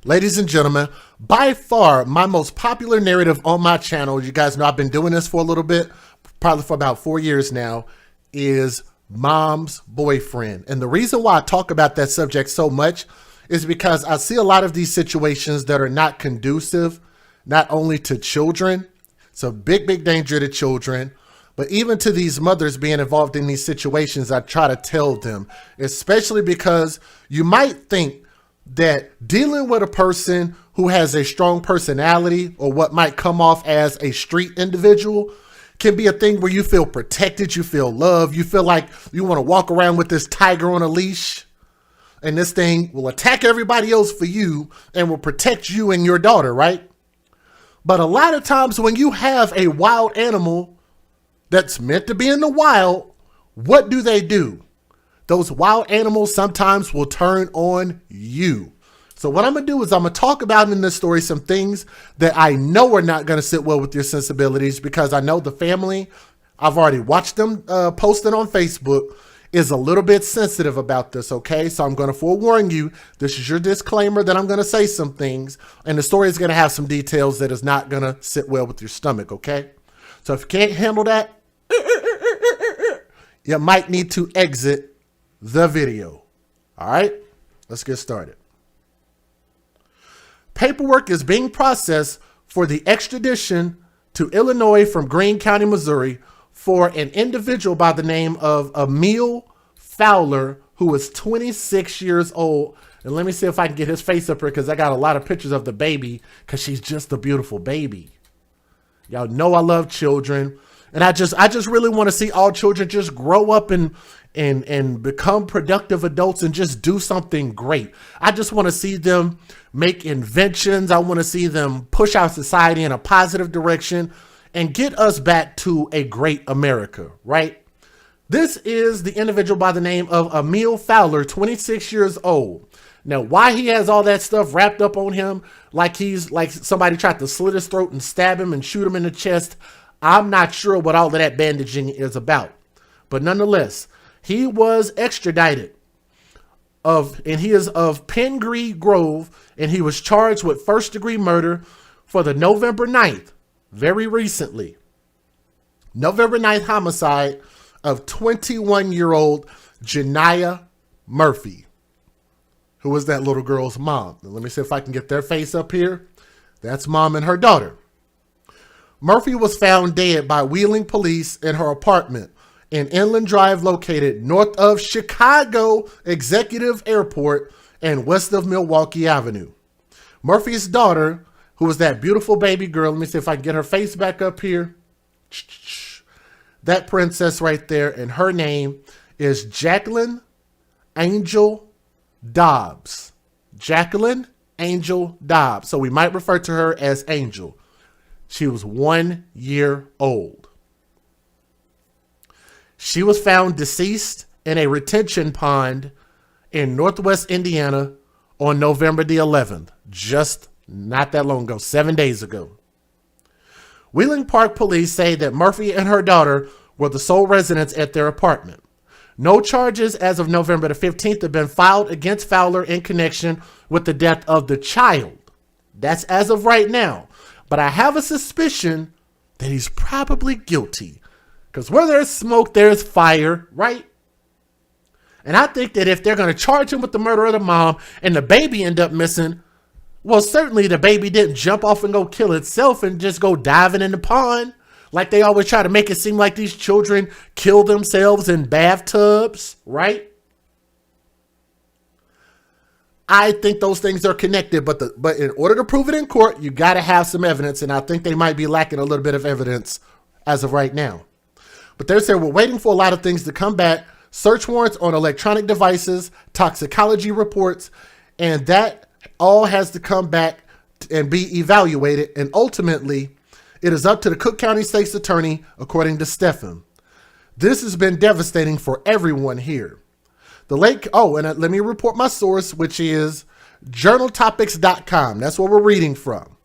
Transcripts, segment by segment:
Ladies and gentlemen, by far my most popular narrative on my channel, you guys know I've been doing this for a little bit, probably for about 4 years now, is mom's boyfriend. And the reason why I talk about that subject so much is because I see a lot of these situations that are not conducive, not only to children, it's a big danger to children, but even to these mothers being involved in these situations. I try to tell them, especially because you might think that dealing with a person who has a strong personality or what might come off as a street individual can be a thing where you feel protected, you feel loved, you feel like you want to walk around with this tiger on a leash, and this thing will attack everybody else for you and will protect you and your daughter, right? But a lot of times when you have a wild animal that's meant to be in the wild, what do? Those wild animals sometimes will turn on you. So what I'm going to do is I'm going to talk about in this story some things that I know are not going to sit well with your sensibilities, because I know the family, I've already watched them posted on Facebook, is a little bit sensitive about this, okay? So I'm going to forewarn you, this is your disclaimer that I'm going to say some things, and the story is going to have some details that is not going to sit well with your stomach, okay? So if you can't handle that, you might need to exit the video. All right, let's get started. Paperwork is being processed for the extradition to Illinois from Greene County, Missouri, for an individual by the name of Emil Fowler, who is 26 years old. And let me see if I can get his face up here, because I got a lot of pictures of the baby, because she's just a beautiful baby. Y'all know I love children. And I just really want to see all children just grow up and become productive adults and just do something great. I just want to see them make inventions. I want to see them push our society in a positive direction and get us back to a great America, right? This is the individual by the name of Emil Fowler, 26 years old. Now, why he has all that stuff wrapped up on him, like he's like somebody tried to slit his throat and stab him and shoot him in the chest, I'm not sure what all of that bandaging is about. But nonetheless, he was extradited and he is of Pingree Grove, and he was charged with first-degree murder for the November 9th, very recently, November 9th homicide of 21-year-old Janiah Murphy, who was that little girl's mom. Now, let me see if I can get their face up here. That's mom and her daughter. Murphy was found dead by Wheeling police in her apartment in Inland Drive, located north of Chicago Executive Airport and west of Milwaukee Avenue. Murphy's daughter, who was that beautiful baby girl, let me see if I can get her face back up here. That princess right there, and her name is Jacqueline Angel Dobbs. Jacqueline Angel Dobbs. So we might refer to her as Angel. She was 1 year old. She was found deceased in a retention pond in Northwest Indiana on November the 11th, just not that long ago, 7 days ago. Wheeling Park police say that Murphy and her daughter were the sole residents at their apartment. No charges as of November the 15th have been filed against Fowler in connection with the death of the child. That's as of right now. But I have a suspicion that he's probably guilty, because where there's smoke, there's fire, right? And I think that if they're going to charge him with the murder of the mom and the baby end up missing, well, certainly the baby didn't jump off and go kill itself and just go diving in the pond, like they always try to make it seem like these children kill themselves in bathtubs, right? I think those things are connected, but in order to prove it in court, you got to have some evidence, and I think they might be lacking a little bit of evidence as of right now. But they say we're waiting for a lot of things to come back: search warrants on electronic devices, toxicology reports, and that all has to come back and be evaluated. And ultimately, it is up to the Cook County State's Attorney, according to Stephan. This has been devastating for everyone here. Let me report my source, which is journaltopics.com. That's what we're reading from.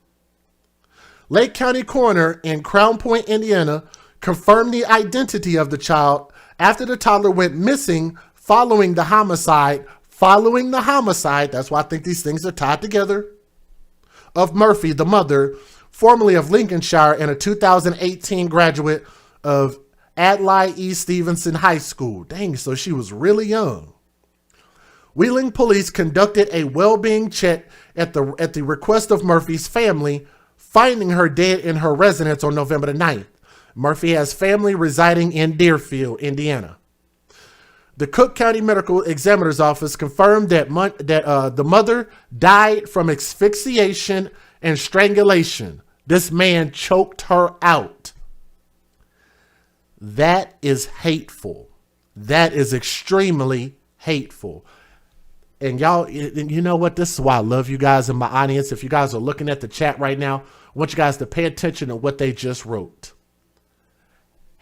Lake County Coroner in Crown Point, Indiana, confirmed the identity of the child after the toddler went missing following the homicide. That's why I think these things are tied together. of Murphy, the mother, formerly of Lincolnshire and a 2018 graduate of Adlai E. Stevenson High School. Dang, so she was really young. Wheeling police conducted a well-being check at the request of Murphy's family, finding her dead in her residence on November the 9th. Murphy has family residing in Deerfield, Indiana. The Cook County Medical Examiner's Office confirmed that the mother died from asphyxiation and strangulation. This man choked her out. That is hateful. That is extremely hateful. And y'all, you know what? This is why I love you guys in my audience. If you guys are looking at the chat right now, I want you guys to pay attention to what they just wrote.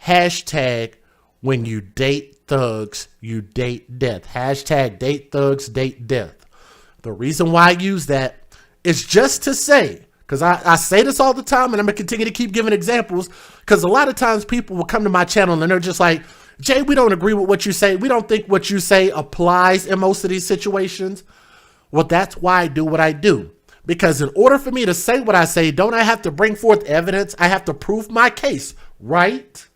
Hashtag when you date thugs, you date death. Hashtag date thugs, date death. The reason why I use that is just to say, because I say this all the time and I'm going to continue to keep giving examples, because a lot of times people will come to my channel and they're just like, Jay, we don't agree with what you say. We don't think what you say applies in most of these situations. Well, that's why I do what I do. Because in order for me to say what I say, don't I have to bring forth evidence? I have to prove my case, right?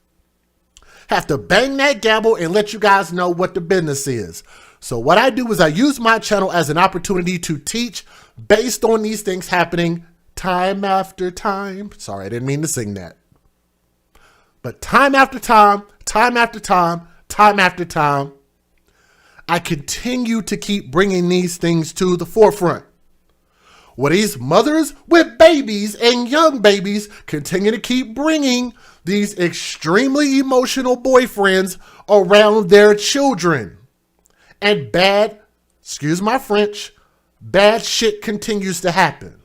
Have to bang that gavel and let you guys know what the business is. So what I do is I use my channel as an opportunity to teach based on these things happening time after time. Sorry, I didn't mean to sing that. But time after time, time after time, time after time, I continue to keep bringing these things to the forefront. Well, these mothers with babies and young babies continue to keep bringing these extremely emotional boyfriends around their children. And bad, excuse my French, bad shit continues to happen.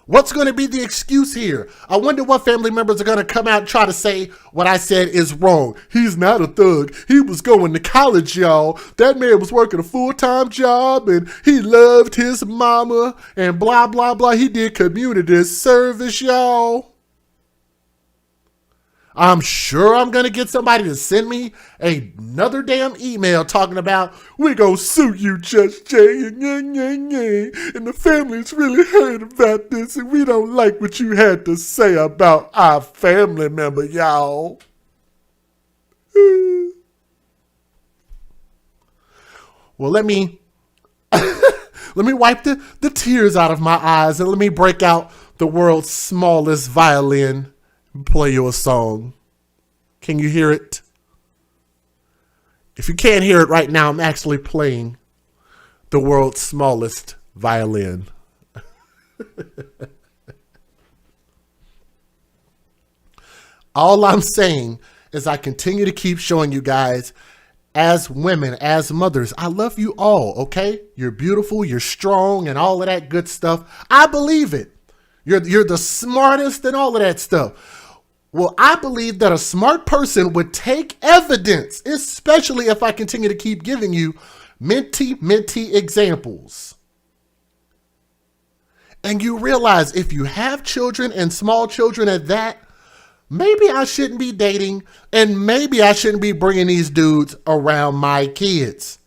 What's going to be the excuse here? I wonder what family members are going to come out and try to say what I said is wrong. He's not a thug. He was going to college, y'all. That man was working a full-time job and he loved his mama and blah, blah, blah. He did community service, y'all. I'm sure I'm going to get somebody to send me another damn email talking about, we're going to sue you, Judge Jay, and the family's really hurt about this, and we don't like what you had to say about our family member, y'all. Well, let me wipe the tears out of my eyes, and let me break out the world's smallest violin. Play you a song. Can you hear it? If you can't hear it right now, I'm actually playing the world's smallest violin. All I'm saying is I continue to keep showing you guys, as women, as mothers, I love you all, okay? You're beautiful, you're strong, and all of that good stuff. I believe it. You're the smartest and all of that stuff. Well, I believe that a smart person would take evidence, especially if I continue to keep giving you minty examples. And you realize if you have children and small children at that, maybe I shouldn't be dating and maybe I shouldn't be bringing these dudes around my kids.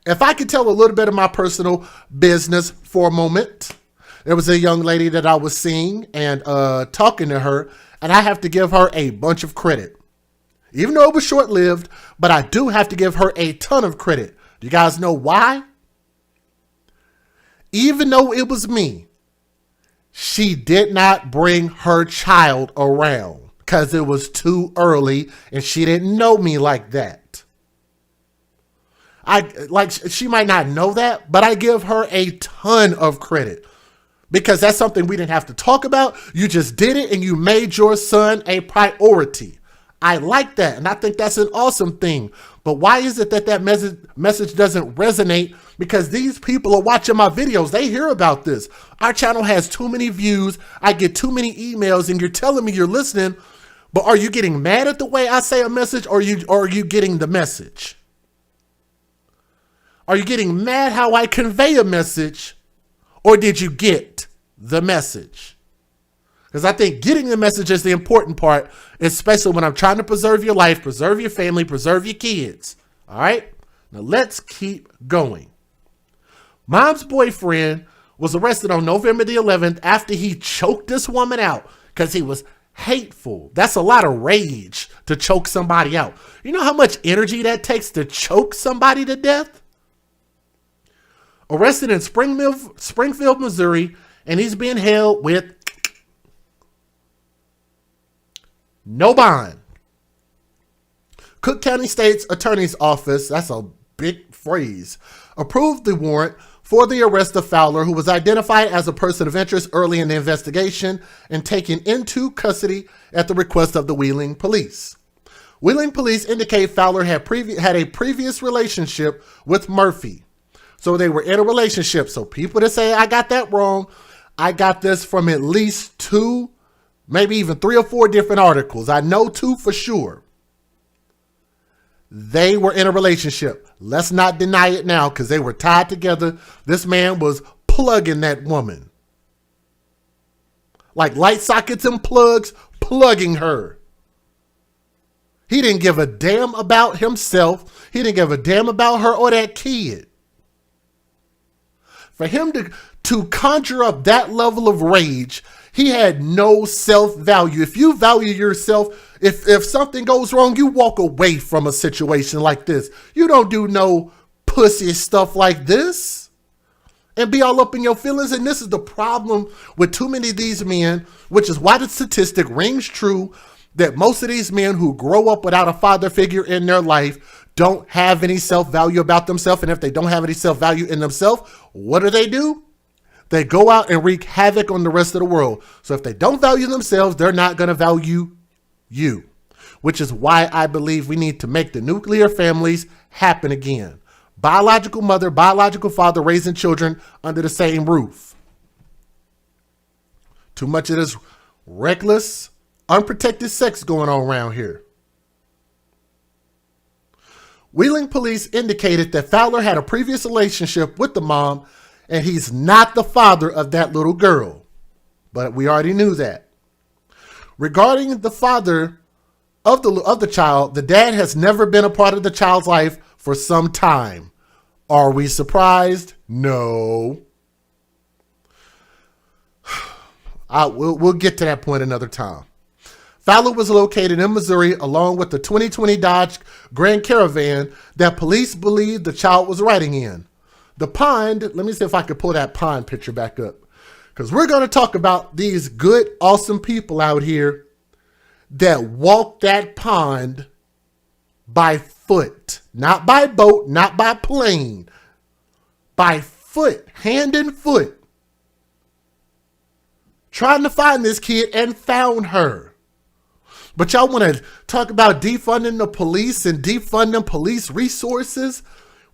If I could tell a little bit of my personal business for a moment, there was a young lady that I was seeing and talking to her, and I have to give her a bunch of credit. Even though it was short-lived, but I do have to give her a ton of credit. Do you guys know why? Even though it was me, she did not bring her child around because it was too early and she didn't know me like that. She might not know that, but I give her a ton of credit. Because that's something we didn't have to talk about. You just did it and you made your son a priority. I like that. And I think that's an awesome thing. But why is it that message doesn't resonate? Because these people are watching my videos. They hear about this. Our channel has too many views. I get too many emails and you're telling me you're listening. But are you getting mad at the way I say a message or are you getting the message? Are you getting mad how I convey a message? Or did you get the message? Because I think getting the message is the important part, especially when I'm trying to preserve your life, preserve your family, preserve your kids. All right? Now let's keep going. Mom's boyfriend was arrested on November the 11th after he choked this woman out because he was hateful. That's a lot of rage to choke somebody out. You know how much energy that takes to choke somebody to death? Arrested in Springfield, Missouri, and he's being held with no bond. Cook County State's Attorney's Office, that's a big phrase, approved the warrant for the arrest of Fowler, who was identified as a person of interest early in the investigation and taken into custody at the request of the Wheeling police. Wheeling police indicate Fowler had a previous relationship with Murphy. So they were in a relationship. So people that say, I got that wrong, I got this from at least 2, maybe even 3 or 4 different articles. I know 2 for sure. They were in a relationship. Let's not deny it now because they were tied together. This man was plugging that woman. Like light sockets and plugs, plugging her. He didn't give a damn about himself. He didn't give a damn about her or that kid. For him to conjure up that level of rage, he had no self-value. If you value yourself, if something goes wrong, you walk away from a situation like this. You don't do no pussy stuff like this and be all up in your feelings. And this is the problem with too many of these men, which is why the statistic rings true that most of these men who grow up without a father figure in their life don't have any self-value about themselves. And if they don't have any self-value in themselves, what do? They go out and wreak havoc on the rest of the world. So if they don't value themselves, they're not going to value you, which is why I believe we need to make the nuclear families happen again. Biological mother, biological father raising children under the same roof. Too much of this reckless, unprotected sex going on around here. Wheeling police indicated that Fowler had a previous relationship with the mom, and he's not the father of that little girl. But we already knew that. Regarding the father of the child, the dad has never been a part of the child's life for some time. Are we surprised? No. We'll get to that point another time. Fowler was located in Missouri along with the 2020 Dodge Grand Caravan that police believe the child was riding in. The pond, let me see if I can pull that pond picture back up. Because we're going to talk about these good, awesome people out here that walk that pond by foot. Not by boat, not by plane. By foot, hand and foot. Trying to find this kid and found her. But y'all want to talk about defunding the police and defunding police resources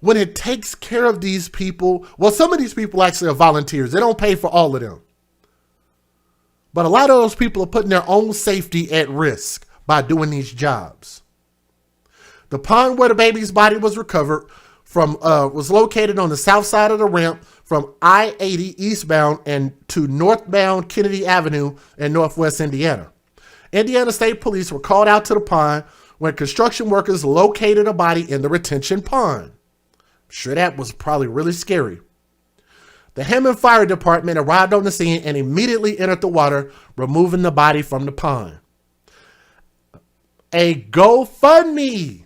when it takes care of these people. Well, some of these people actually are volunteers. They don't pay for all of them. But a lot of those people are putting their own safety at risk by doing these jobs. The pond where the baby's body was recovered from was located on the south side of the ramp from I-80 eastbound and to northbound Kennedy Avenue in Northwest Indiana. Indiana State Police were called out to the pond when construction workers located a body in the retention pond. I'm sure that was probably really scary. The Hammond Fire Department arrived on the scene and immediately entered the water, removing the body from the pond. A GoFundMe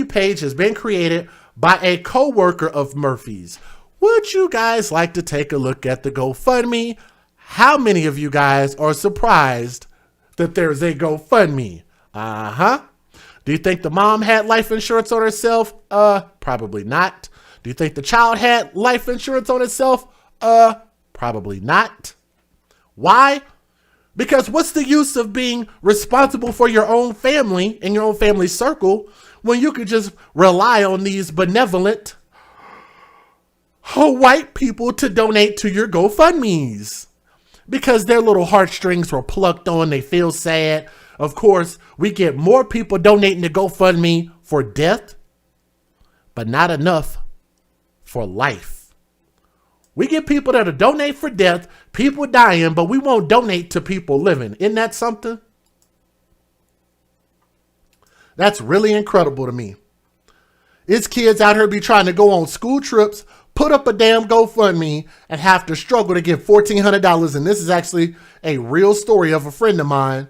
page has been created by a co-worker of Murphy's. Would you guys like to take a look at the GoFundMe? How many of you guys are surprised that there's a GoFundMe? Do you think the mom had life insurance on herself? Probably not. Do you think the child had life insurance on itself? Probably not. Why? Because what's the use of being responsible for your own family and your own family circle when you could just rely on these benevolent white people to donate to your GoFundMes? Because their little heartstrings were plucked on, they feel sad. Of course, we get more people donating to GoFundMe for death, but not enough for life. We get people that'll donate for death, people dying, but we won't donate to people living. Isn't that something? That's really incredible to me. It's kids out here be trying to go on school trips, put up a damn GoFundMe and have to struggle to get $1,400. And this is actually a real story of a friend of mine.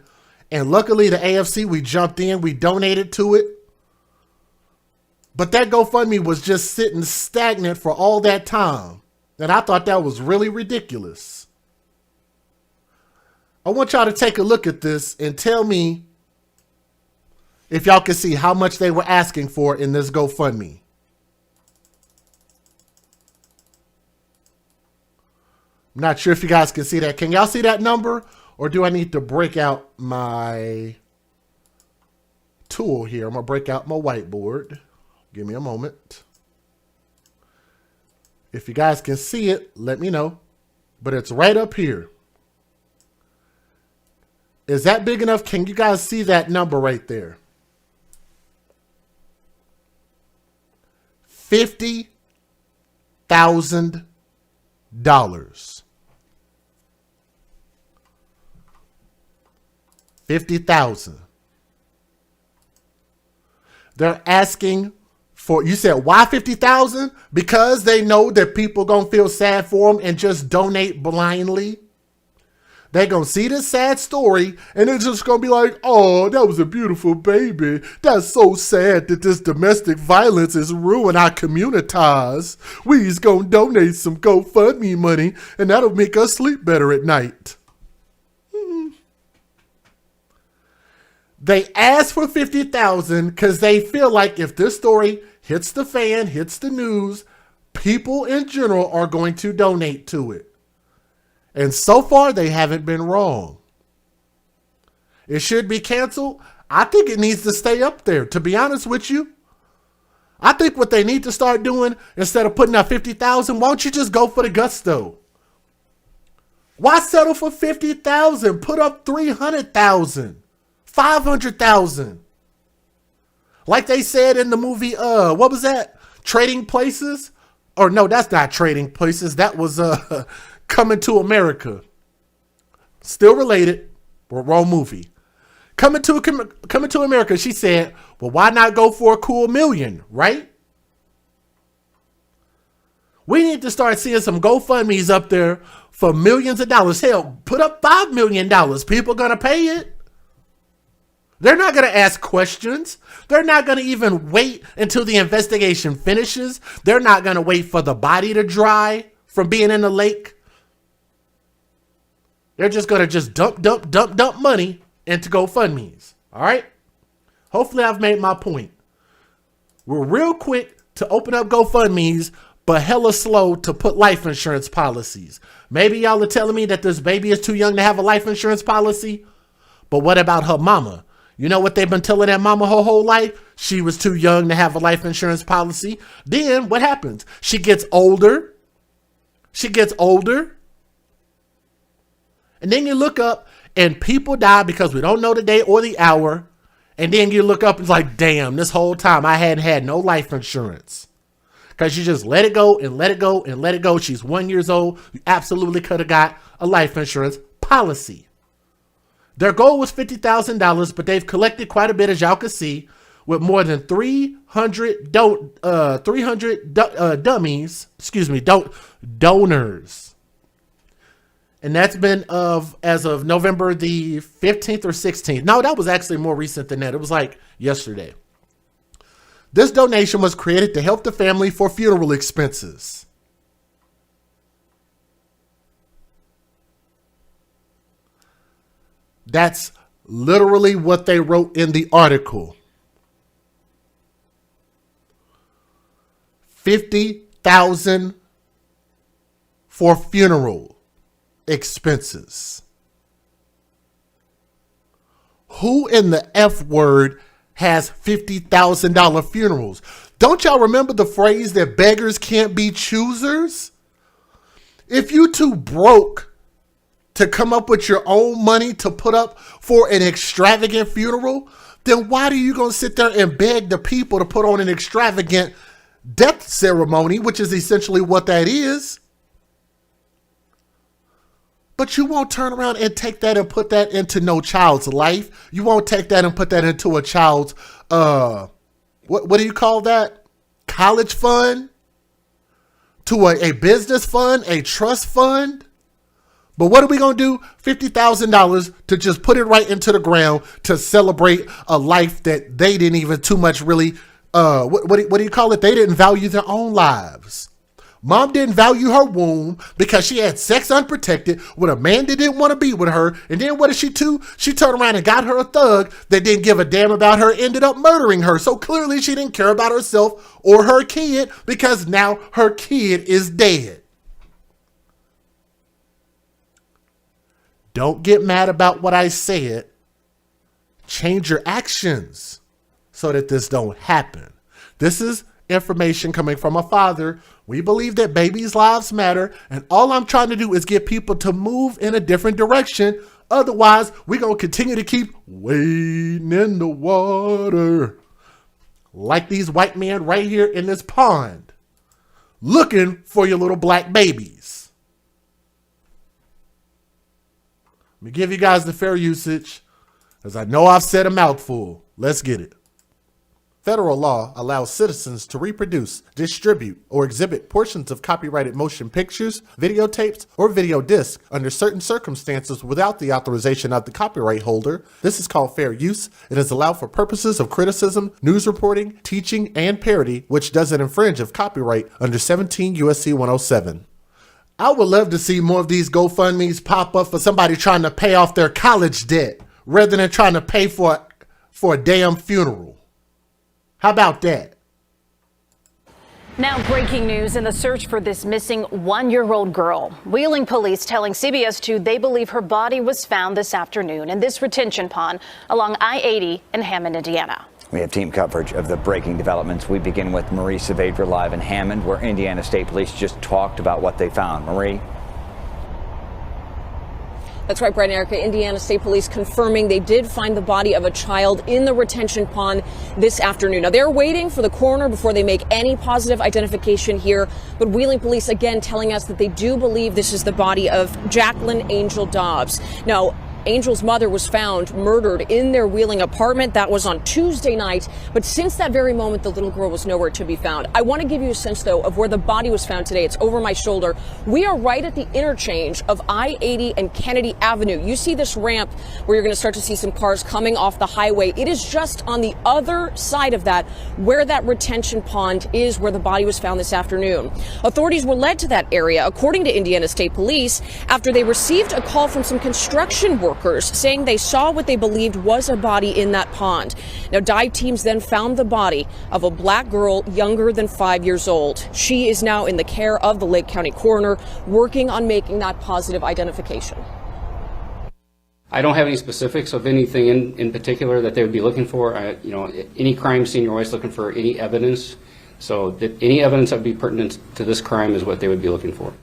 And luckily the AFC, we jumped in, we donated to it. But that GoFundMe was just sitting stagnant for all that time. And I thought that was really ridiculous. I want y'all to take a look at this and tell me if y'all can see how much they were asking for in this GoFundMe. I'm not sure if you guys can see that. Can y'all see that number? Or do I need to break out my tool here? I'm going to break out my whiteboard. Give me a moment. If you guys can see it, let me know. But it's right up here. Is that big enough? Can you guys see that number right there? $50,000. $50,000. They're asking for, you said, why 50,000? Because they know that people gonna feel sad for them and just donate blindly. They're gonna see this sad story and they're just gonna be like, oh, that was a beautiful baby. That's so sad that this domestic violence is ruining our communities. We's gonna donate some GoFundMe money and that'll make us sleep better at night. They asked for 50,000 because they feel like if this story hits the fan, hits the news, people in general are going to donate to it. And so far, they haven't been wrong. It should be canceled. I think it needs to stay up there, to be honest with you. I think what they need to start doing, instead of putting out 50,000, why don't you just go for the gusto? Why settle for 50,000? Put up 300,000. 500,000. Like they said in the movie, what was that? Trading Places? Or no, that's not Trading Places. That was Coming to America. Still related, but wrong movie. Coming to America, she said, well, why not go for a cool million, right? We need to start seeing some GoFundMes up there for millions of dollars. Hell, put up $5 million. People gonna pay it. They're not going to ask questions. They're not going to even wait until the investigation finishes. They're not going to wait for the body to dry from being in the lake. They're just going to just dump money into GoFundMes. All right? Hopefully I've made my point. We're real quick to open up GoFundMes, but hella slow to put life insurance policies. Maybe y'all are telling me that this baby is too young to have a life insurance policy, but what about her mama? You know what they've been telling that mama her whole life? She was too young to have a life insurance policy. Then what happens? She gets older. And then you look up and people die because we don't know the day or the hour. And then you look up and it's like, damn, this whole time I hadn't had no life insurance. Because you just let it go and let it go and let it go. She's 1 year old. You absolutely could have got a life insurance policy. Their goal was $50,000, but they've collected quite a bit, as y'all can see, with more than 300 donors. And that's been as of November the 15th or 16th. No, that was actually more recent than that. It was like yesterday. This donation was created to help the family for funeral expenses. That's literally what they wrote in the article. $50,000 for funeral expenses. Who in the F word has $50,000 funerals? Don't y'all remember the phrase that beggars can't be choosers? If you too broke to come up with your own money to put up for an extravagant funeral, then why are you going to sit there and beg the people to put on an extravagant death ceremony, which is essentially what that is? But you won't turn around and take that and put that into no child's life. You won't take that and put that into a child's, what do you call that? College fund? to a business fund, a trust fund. But what are we going to do? $50,000 to just put it right into the ground to celebrate a life that they didn't even too much really, what do you call it? They didn't value their own lives. Mom didn't value her womb because she had sex unprotected with a man that didn't want to be with her. And then what did she do? She turned around and got her a thug that didn't give a damn about her, ended up murdering her. So clearly she didn't care about herself or her kid because now her kid is dead. Don't get mad about what I said. Change your actions so that this don't happen. This is information coming from a father. We believe that babies' lives matter, and all I'm trying to do is get people to move in a different direction. Otherwise, we're going to continue to keep wading in the water like these white men right here in this pond looking for your little black babies. Let me give you guys the fair usage, as I know I've said a mouthful. Let's get it. Federal law allows citizens to reproduce, distribute, or exhibit portions of copyrighted motion pictures, videotapes, or video discs under certain circumstances without the authorization of the copyright holder. This is called fair use. It is allowed for purposes of criticism, news reporting, teaching, and parody, which doesn't infringe of copyright under 17 U.S.C. 107. I would love to see more of these GoFundMes pop up for somebody trying to pay off their college debt rather than trying to pay for a damn funeral. How about that? Now, breaking news in the search for this missing 1-year-old girl. Wheeling police telling CBS 2 they believe her body was found this afternoon in this retention pond along I-80 in Hammond, Indiana. We have team coverage of the breaking developments. We begin with Marie Saavedra live in Hammond, where Indiana State Police just talked about what they found. Marie? That's right, Brad and Erica. Indiana State Police confirming they did find the body of a child in the retention pond this afternoon. Now, they're waiting for the coroner before they make any positive identification here. But Wheeling Police, again, telling us that they do believe this is the body of Jacqueline Angel Dobbs. Now, Angel's mother was found murdered in their Wheeling apartment. That was on Tuesday night. But since that very moment, the little girl was nowhere to be found. I want to give you a sense, though, of where the body was found today. It's over my shoulder. We are right at the interchange of I-80 and Kennedy Avenue. You see this ramp where you're going to start to see some cars coming off the highway. It is just on the other side of that where that retention pond is, where the body was found this afternoon. Authorities were led to that area, according to Indiana State Police, after they received a call from some construction workers saying they saw what they believed was a body in that pond. Now, dive teams then found the body of a black girl younger than 5 years old. She is now in the care of the Lake County coroner, working on making that positive identification. I don't have any specifics of anything in particular that they would be looking for. Any crime scene, you're always looking for any evidence. So that any evidence that would be pertinent to this crime is what they would be looking for.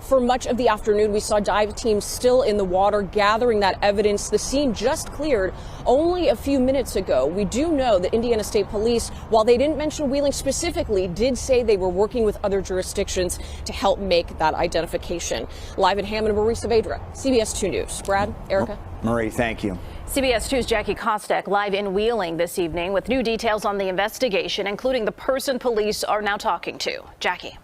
For much of the afternoon, we saw dive teams still in the water gathering that evidence. The scene just cleared only a few minutes ago. We do know that Indiana State Police, while they didn't mention Wheeling specifically, did say they were working with other jurisdictions to help make that identification. Live in Hammond, Marie Saavedra, CBS 2 News. Brad, Erica. Marie, thank you. CBS 2's Jackie Kostek live in Wheeling this evening with new details on the investigation, including the person police are now talking to. Jackie.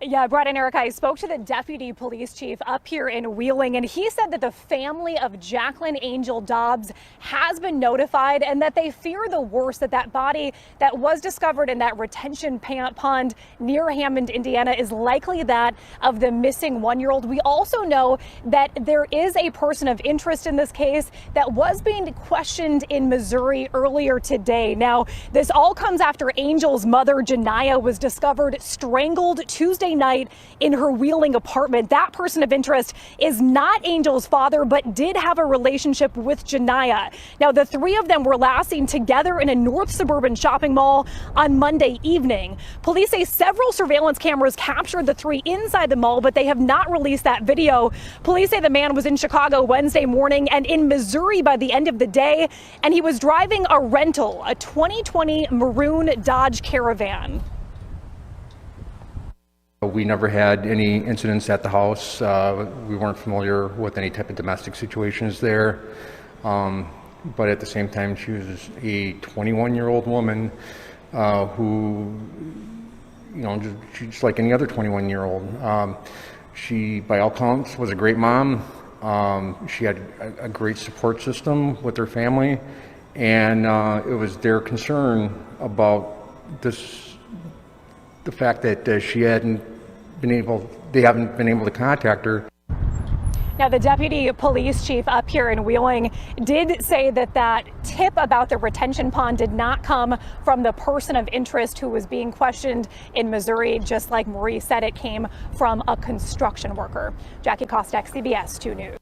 Yeah, Brad and Erica, I spoke to the deputy police chief up here in Wheeling, and he said that the family of Jacqueline Angel Dobbs has been notified and that they fear the worst, that that body that was discovered in that retention pond near Hammond, Indiana, is likely that of the missing 1-year-old. We also know that there is a person of interest in this case that was being questioned in Missouri earlier today. Now, this all comes after Angel's mother, Janiyah, was discovered strangled Tuesday night in her Wheeling apartment. That person of interest is not Angel's father, but did have a relationship with Janiyah. Now, the three of them were last seen together in a North Suburban shopping mall on Monday evening. Police say several surveillance cameras captured the three inside the mall, but they have not released that video. Police say the man was in Chicago Wednesday morning and in Missouri by the end of the day, and he was driving a rental, a 2020 maroon Dodge Caravan. We never had any incidents at the house. We weren't familiar with any type of domestic situations there. But at the same time, she was a 21-year-old woman who, just like any other 21-year-old. She, by all counts, was a great mom. She had a great support system with her family, and it was their concern about the fact that they haven't been able to contact her. Now, the deputy police chief up here in Wheeling did say that tip about the retention pond did not come from the person of interest who was being questioned in Missouri. Just like Marie said, it came from a construction worker. Jackie Kostek, CBS 2 News.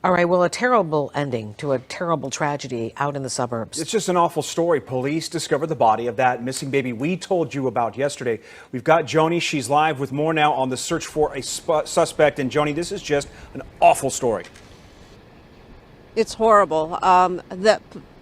All right, well, a terrible ending to a terrible tragedy out in the suburbs. It's just an awful story. Police discovered the body of that missing baby we told you about yesterday. We've got Joni. She's live with more now on the search for a suspect. And Joni, this is just an awful story. It's horrible.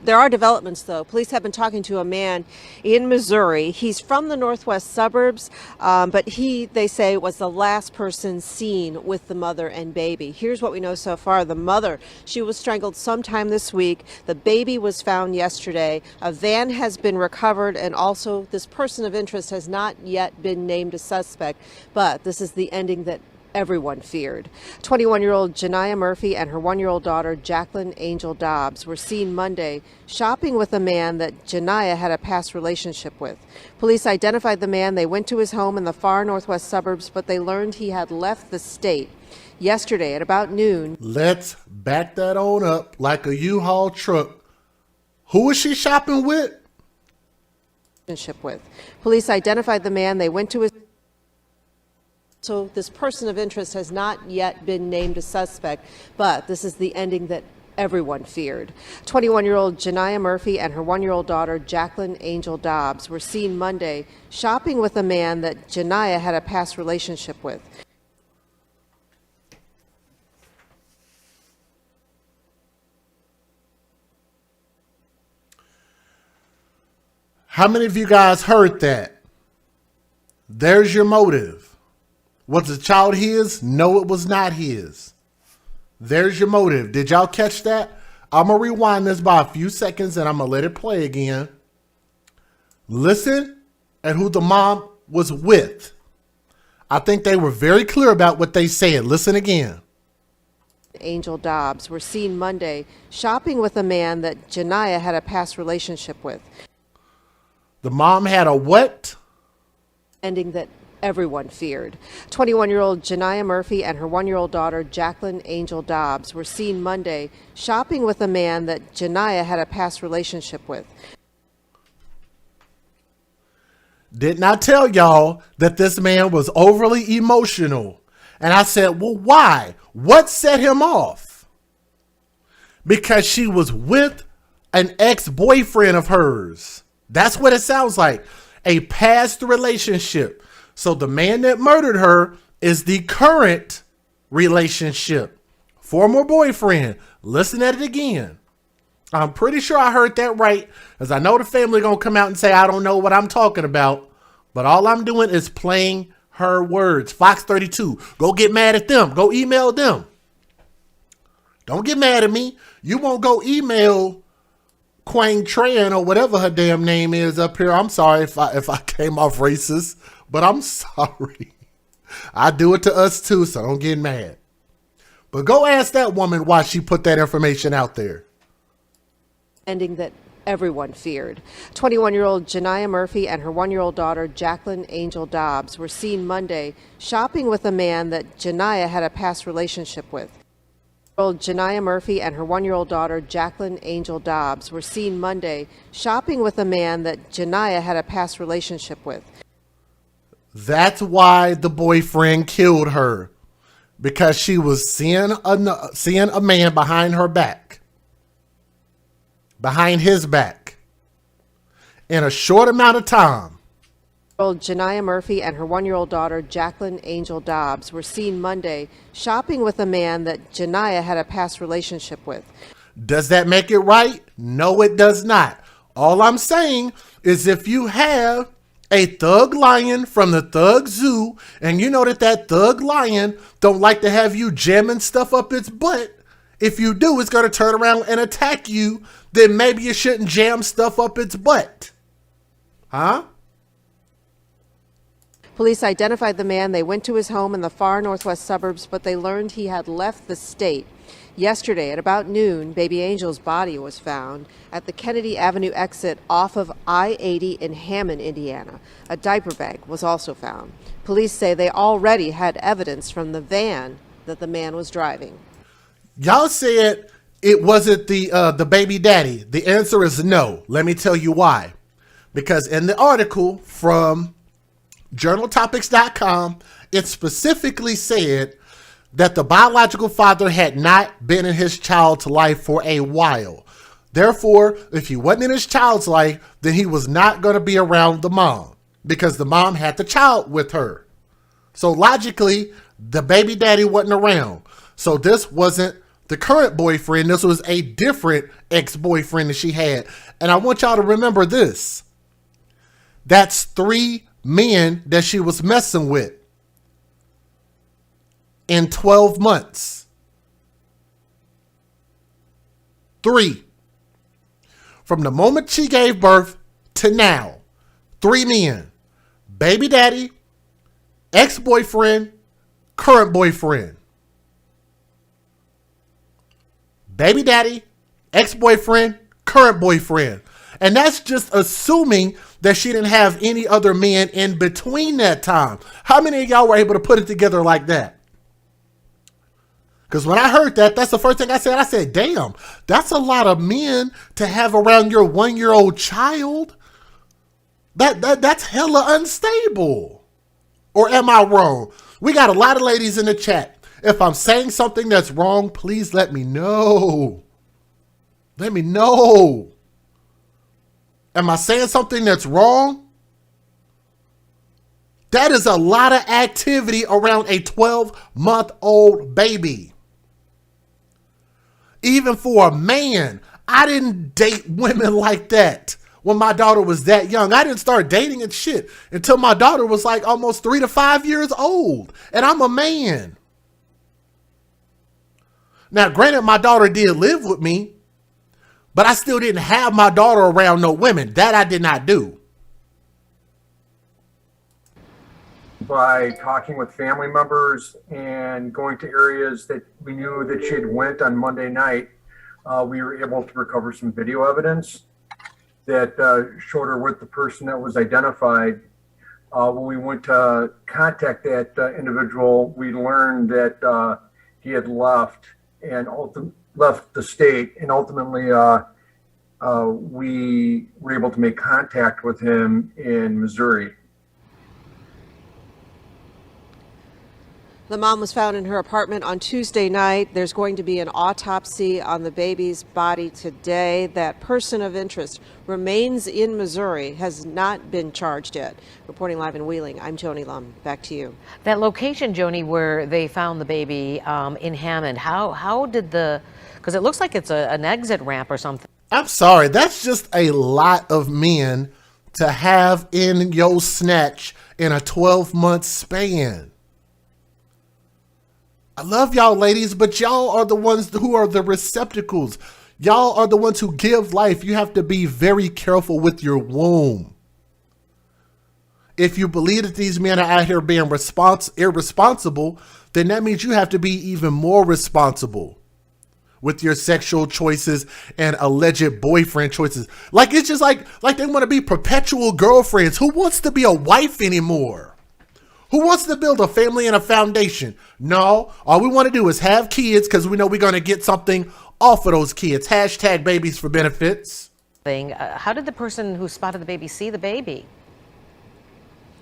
There are developments, though. Police have been talking to a man in Missouri. He's from the northwest suburbs, but they say, was the last person seen with the mother and baby. Here's what we know so far. The mother, she was strangled sometime this week. The baby was found yesterday. A van has been recovered, and also this person of interest has not yet been named a suspect, but this is the ending that everyone feared. 21-year-old Janiyah Murphy and her 1-year-old daughter, Jacqueline Angel Dobbs, were seen Monday shopping with a man that Janiyah had a past relationship with. Police identified the man. They went to his home in the far northwest suburbs, but they learned he had left the state yesterday at about noon. Let's back that on up like a U-Haul truck. Who was she shopping with? Police identified the man. They went to his. So this person of interest has not yet been named a suspect, but this is the ending that everyone feared. 21-year-old Janiyah Murphy and her 1-year-old daughter, Jacqueline Angel Dobbs, were seen Monday shopping with a man that Janiyah had a past relationship with. How many of you guys heard that? There's your motive. Was the child his? No, it was not his. There's your motive. Did y'all catch that? I'm going to rewind this by a few seconds and I'm going to let it play again. Listen at who the mom was with. I think they were very clear about what they said. Listen again. Angel Dobbs were seen Monday shopping with a man that Janiyah had a past relationship with. The mom had a what? Ending that everyone feared. 21-year-old Janiyah Murphy and her 1-year-old daughter, Jacqueline Angel Dobbs, were seen Monday shopping with a man that Janiyah had a past relationship with. Didn't I tell y'all that this man was overly emotional? And I said, well, why? What set him off? Because she was with an ex-boyfriend of hers. That's what it sounds like. A past relationship. So the man that murdered her is the current relationship. Former boyfriend. Listen at it again. I'm pretty sure I heard that right, as I know the family gonna come out and say I don't know what I'm talking about. But all I'm doing is playing her words. Fox 32. Go get mad at them. Go email them. Don't get mad at me. You won't go email Quang Tran or whatever her damn name is up here. I'm sorry if I came off racist. But I'm sorry. I do it to us too, so don't get mad. But go ask that woman why she put that information out there. Ending that everyone feared. 21-year-old Janiyah Murphy and her 1-year-old daughter, Jacqueline Angel Dobbs, were seen Monday shopping with a man that Janiyah had a past relationship with. Janiyah Murphy and her 1-year-old daughter, Jacqueline Angel Dobbs, were seen Monday shopping with a man that Janiyah had a past relationship with. That's why the boyfriend killed her, because she was seeing a man behind her back, behind his back, in a short amount of time. Janiyah Murphy and her 1-year-old daughter, Jacqueline Angel Dobbs, were seen Monday shopping with a man that Janiyah had a past relationship with. Does that make it right? No, it does not. All I'm saying is if you have a thug lion from the thug zoo, and you know that thug lion don't like to have you jamming stuff up its butt, if you do, it's going to turn around and attack you, then maybe you shouldn't jam stuff up its butt. Huh? Police identified the man. They went to his home in the far northwest suburbs, but they learned he had left the state. Yesterday, at about noon, baby Angel's body was found at the Kennedy Avenue exit off of I-80 in Hammond, Indiana. A diaper bag was also found. Police say they already had evidence from the van that the man was driving. Y'all said it wasn't the baby daddy. The answer is no. Let me tell you why. Because in the article from journaltopics.com, it specifically said that the biological father had not been in his child's life for a while. Therefore, if he wasn't in his child's life, then he was not going to be around the mom because the mom had the child with her. So logically, the baby daddy wasn't around. So this wasn't the current boyfriend. This was a different ex-boyfriend that she had. And I want y'all to remember this. That's 3 men that she was messing with in 12 months. 3. From the moment she gave birth to now, 3 men. Baby daddy, ex-boyfriend, current boyfriend. Baby daddy, ex-boyfriend, current boyfriend. And that's just assuming that she didn't have any other men in between that time. How many of y'all were able to put it together like that? Because when I heard that, that's the first thing I said. I said, damn, that's a lot of men to have around your 1-year-old child. That's hella unstable. Or am I wrong? We got a lot of ladies in the chat. If I'm saying something that's wrong, please let me know. Let me know. Am I saying something that's wrong? That is a lot of activity around a 12-month-old baby. Even for a man, I didn't date women like that when my daughter was that young. I didn't start dating and shit until my daughter was like almost 3 to 5 years old. And I'm a man. Now, granted, my daughter did live with me, but I still didn't have my daughter around no women. That I did not do. By talking with family members and going to areas that we knew that she had went on Monday night, we were able to recover some video evidence that showed her with the person that was identified. When we went to contact that individual, we learned that he had left the state, and ultimately we were able to make contact with him in Missouri. The mom was found in her apartment on Tuesday night. There's going to be an autopsy on the baby's body today. That person of interest remains in Missouri, has not been charged yet. Reporting live in Wheeling, I'm Joni Lum. Back to you. That location, Joni, where they found the baby in Hammond, how did because it looks like it's an exit ramp or something. I'm sorry, that's just a lot of men to have in your snatch in a 12-month span. I love y'all ladies, but y'all are the ones who are the receptacles. Y'all are the ones who give life. You have to be very careful with your womb. If you believe that these men are out here being irresponsible, then that means you have to be even more responsible with your sexual choices and alleged boyfriend choices. Like, it's just like they want to be perpetual girlfriends. Who wants to be a wife anymore? Who wants to build a family and a foundation? No, all we want to do is have kids because we know we're going to get something off of those kids. Hashtag babies for benefits. How did the person who spotted the baby see the baby?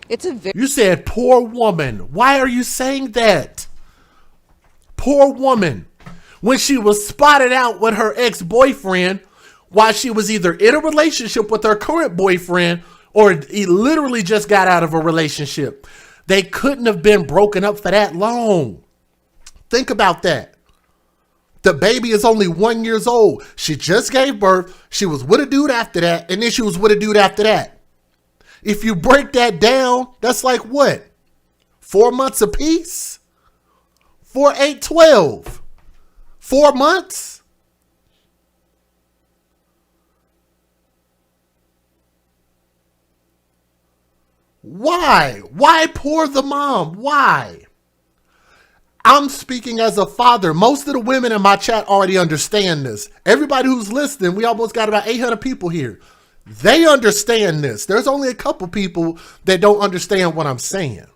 You said poor woman. Why are you saying that? Poor woman. When she was spotted out with her ex-boyfriend while she was either in a relationship with her current boyfriend or he literally just got out of a relationship. They couldn't have been broken up for that long. Think about that. The baby is only 1 year old. She just gave birth. She was with a dude after that. And then she was with a dude after that. If you break that down, that's like what? 4 months apiece? 4, 8, 12. 4 months? Why? Why pour the mom? Why? I'm speaking as a father. Most of the women in my chat already understand this. Everybody who's listening, we almost got about 800 people here. They understand this. There's only a couple people that don't understand what I'm saying.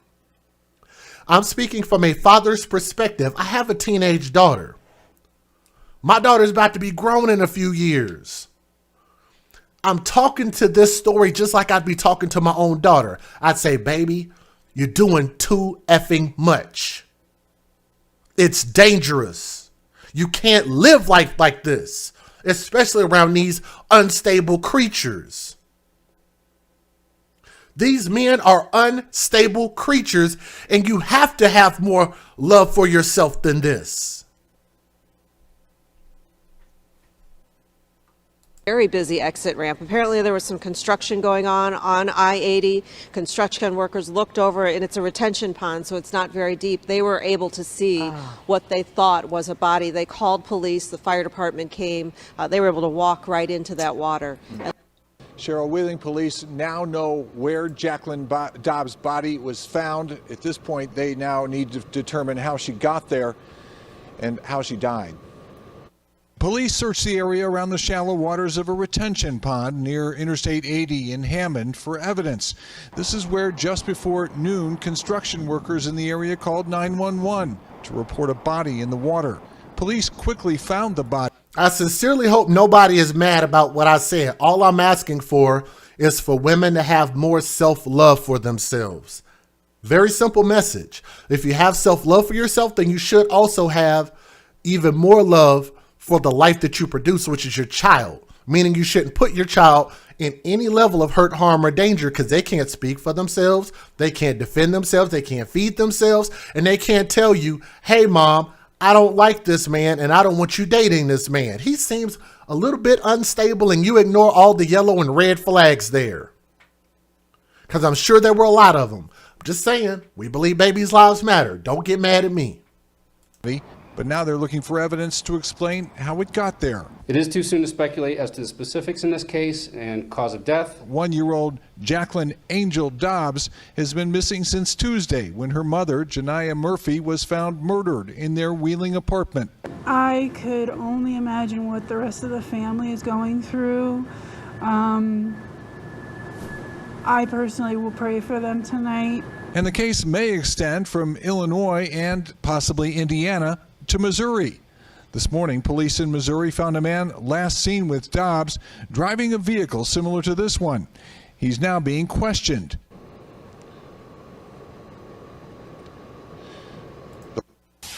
I'm speaking from a father's perspective. I have a teenage daughter. My daughter's about to be grown in a few years. I'm talking to this story just like I'd be talking to my own daughter. I'd say, baby, you're doing too effing much. It's dangerous. You can't live life like this, especially around these unstable creatures. These men are unstable creatures, and you have to have more love for yourself than this. Very busy exit ramp. Apparently there was some construction going on I-80. Construction workers looked over, and it's a retention pond, so it's not very deep. They were able to see what they thought was a body. They called police. The fire department came. They were able to walk right into that water. Cheryl, Wheeling police now know where Jacqueline Dobbs' body was found. At this point, they now need to determine how she got there and how she died. Police searched the area around the shallow waters of a retention pond near Interstate 80 in Hammond for evidence. This is where just before noon, construction workers in the area called 911 to report a body in the water. Police quickly found the body. I sincerely hope nobody is mad about what I said. All I'm asking for is for women to have more self-love for themselves. Very simple message. If you have self-love for yourself, then you should also have even more love for the life that you produce, which is your child. Meaning you shouldn't put your child in any level of hurt, harm, or danger because they can't speak for themselves. They can't defend themselves. They can't feed themselves. And they can't tell you, hey, mom, I don't like this man and I don't want you dating this man. He seems a little bit unstable, and you ignore all the yellow and red flags there. Because I'm sure there were a lot of them. I'm just saying, we believe babies' lives matter. Don't get mad at me. But now they're looking for evidence to explain how it got there. It is too soon to speculate as to the specifics in this case and cause of death. 1-year-old Jacqueline Angel Dobbs has been missing since Tuesday when her mother, Janiyah Murphy, was found murdered in their Wheeling apartment. I could only imagine what the rest of the family is going through. I personally will pray for them tonight. And the case may extend from Illinois and possibly Indiana to Missouri. This morning, police in Missouri found a man last seen with Dobbs driving a vehicle similar to this one. He's now being questioned.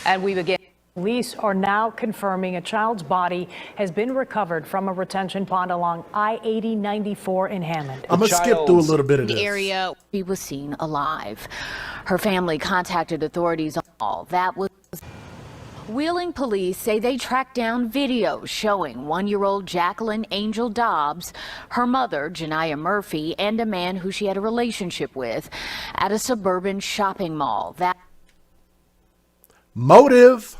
And we begin. Police are now confirming a child's body has been recovered from a retention pond along I-80-94 in Hammond. I'm going to skip through a little bit of this. The area she was seen alive. Her family contacted authorities on all that was. Wheeling police say they tracked down video showing 1-year-old Jacqueline Angel Dobbs, her mother, Janiyah Murphy, and a man who she had a relationship with at a suburban shopping mall. That motive.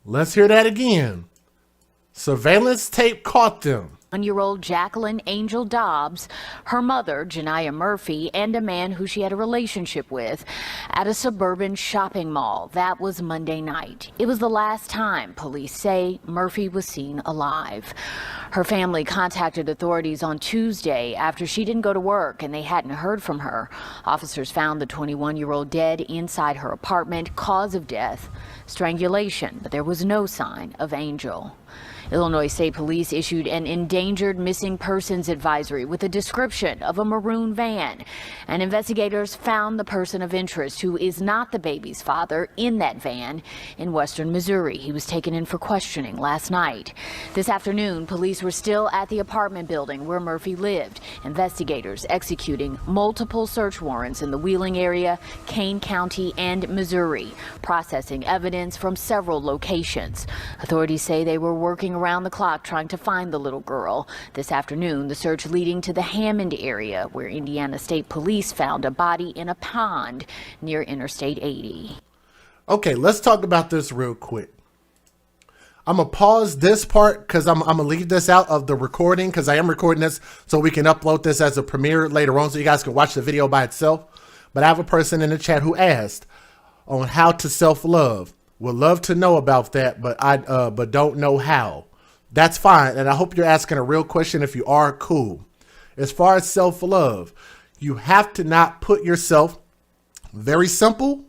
Let's hear that again. Surveillance tape caught them. 1-year-old Jacqueline Angel Dobbs, her mother, Janiyah Murphy, and a man who she had a relationship with at a suburban shopping mall. That was Monday night. It was the last time police say Murphy was seen alive. Her family contacted authorities on Tuesday after she didn't go to work and they hadn't heard from her. Officers found the 21-year-old dead inside her apartment. Cause of death, strangulation, but there was no sign of Angel. Illinois State Police issued an endangered missing persons advisory with a description of a maroon van. And investigators found the person of interest, who is not the baby's father, in that van in western Missouri. He was taken in for questioning last night. This afternoon, police were still at the apartment building where Murphy lived. Investigators executing multiple search warrants in the Wheeling area, Kane County, and Missouri, processing evidence from several locations. Authorities say they were working around the clock trying to find the little girl. This afternoon, the search leading to the Hammond area, where Indiana State Police found a body in a pond near Interstate 80. Okay, let's talk about this real quick. I'm going to pause this part because I'm going to leave this out of the recording because I am recording this so we can upload this as a premiere later on so you guys can watch the video by itself. But I have a person in the chat who asked on how to self-love. Would love to know about that, but don't know how. That's fine. And I hope you're asking a real question. If you are, cool. As far as self-love, you have to not put yourself, very simple,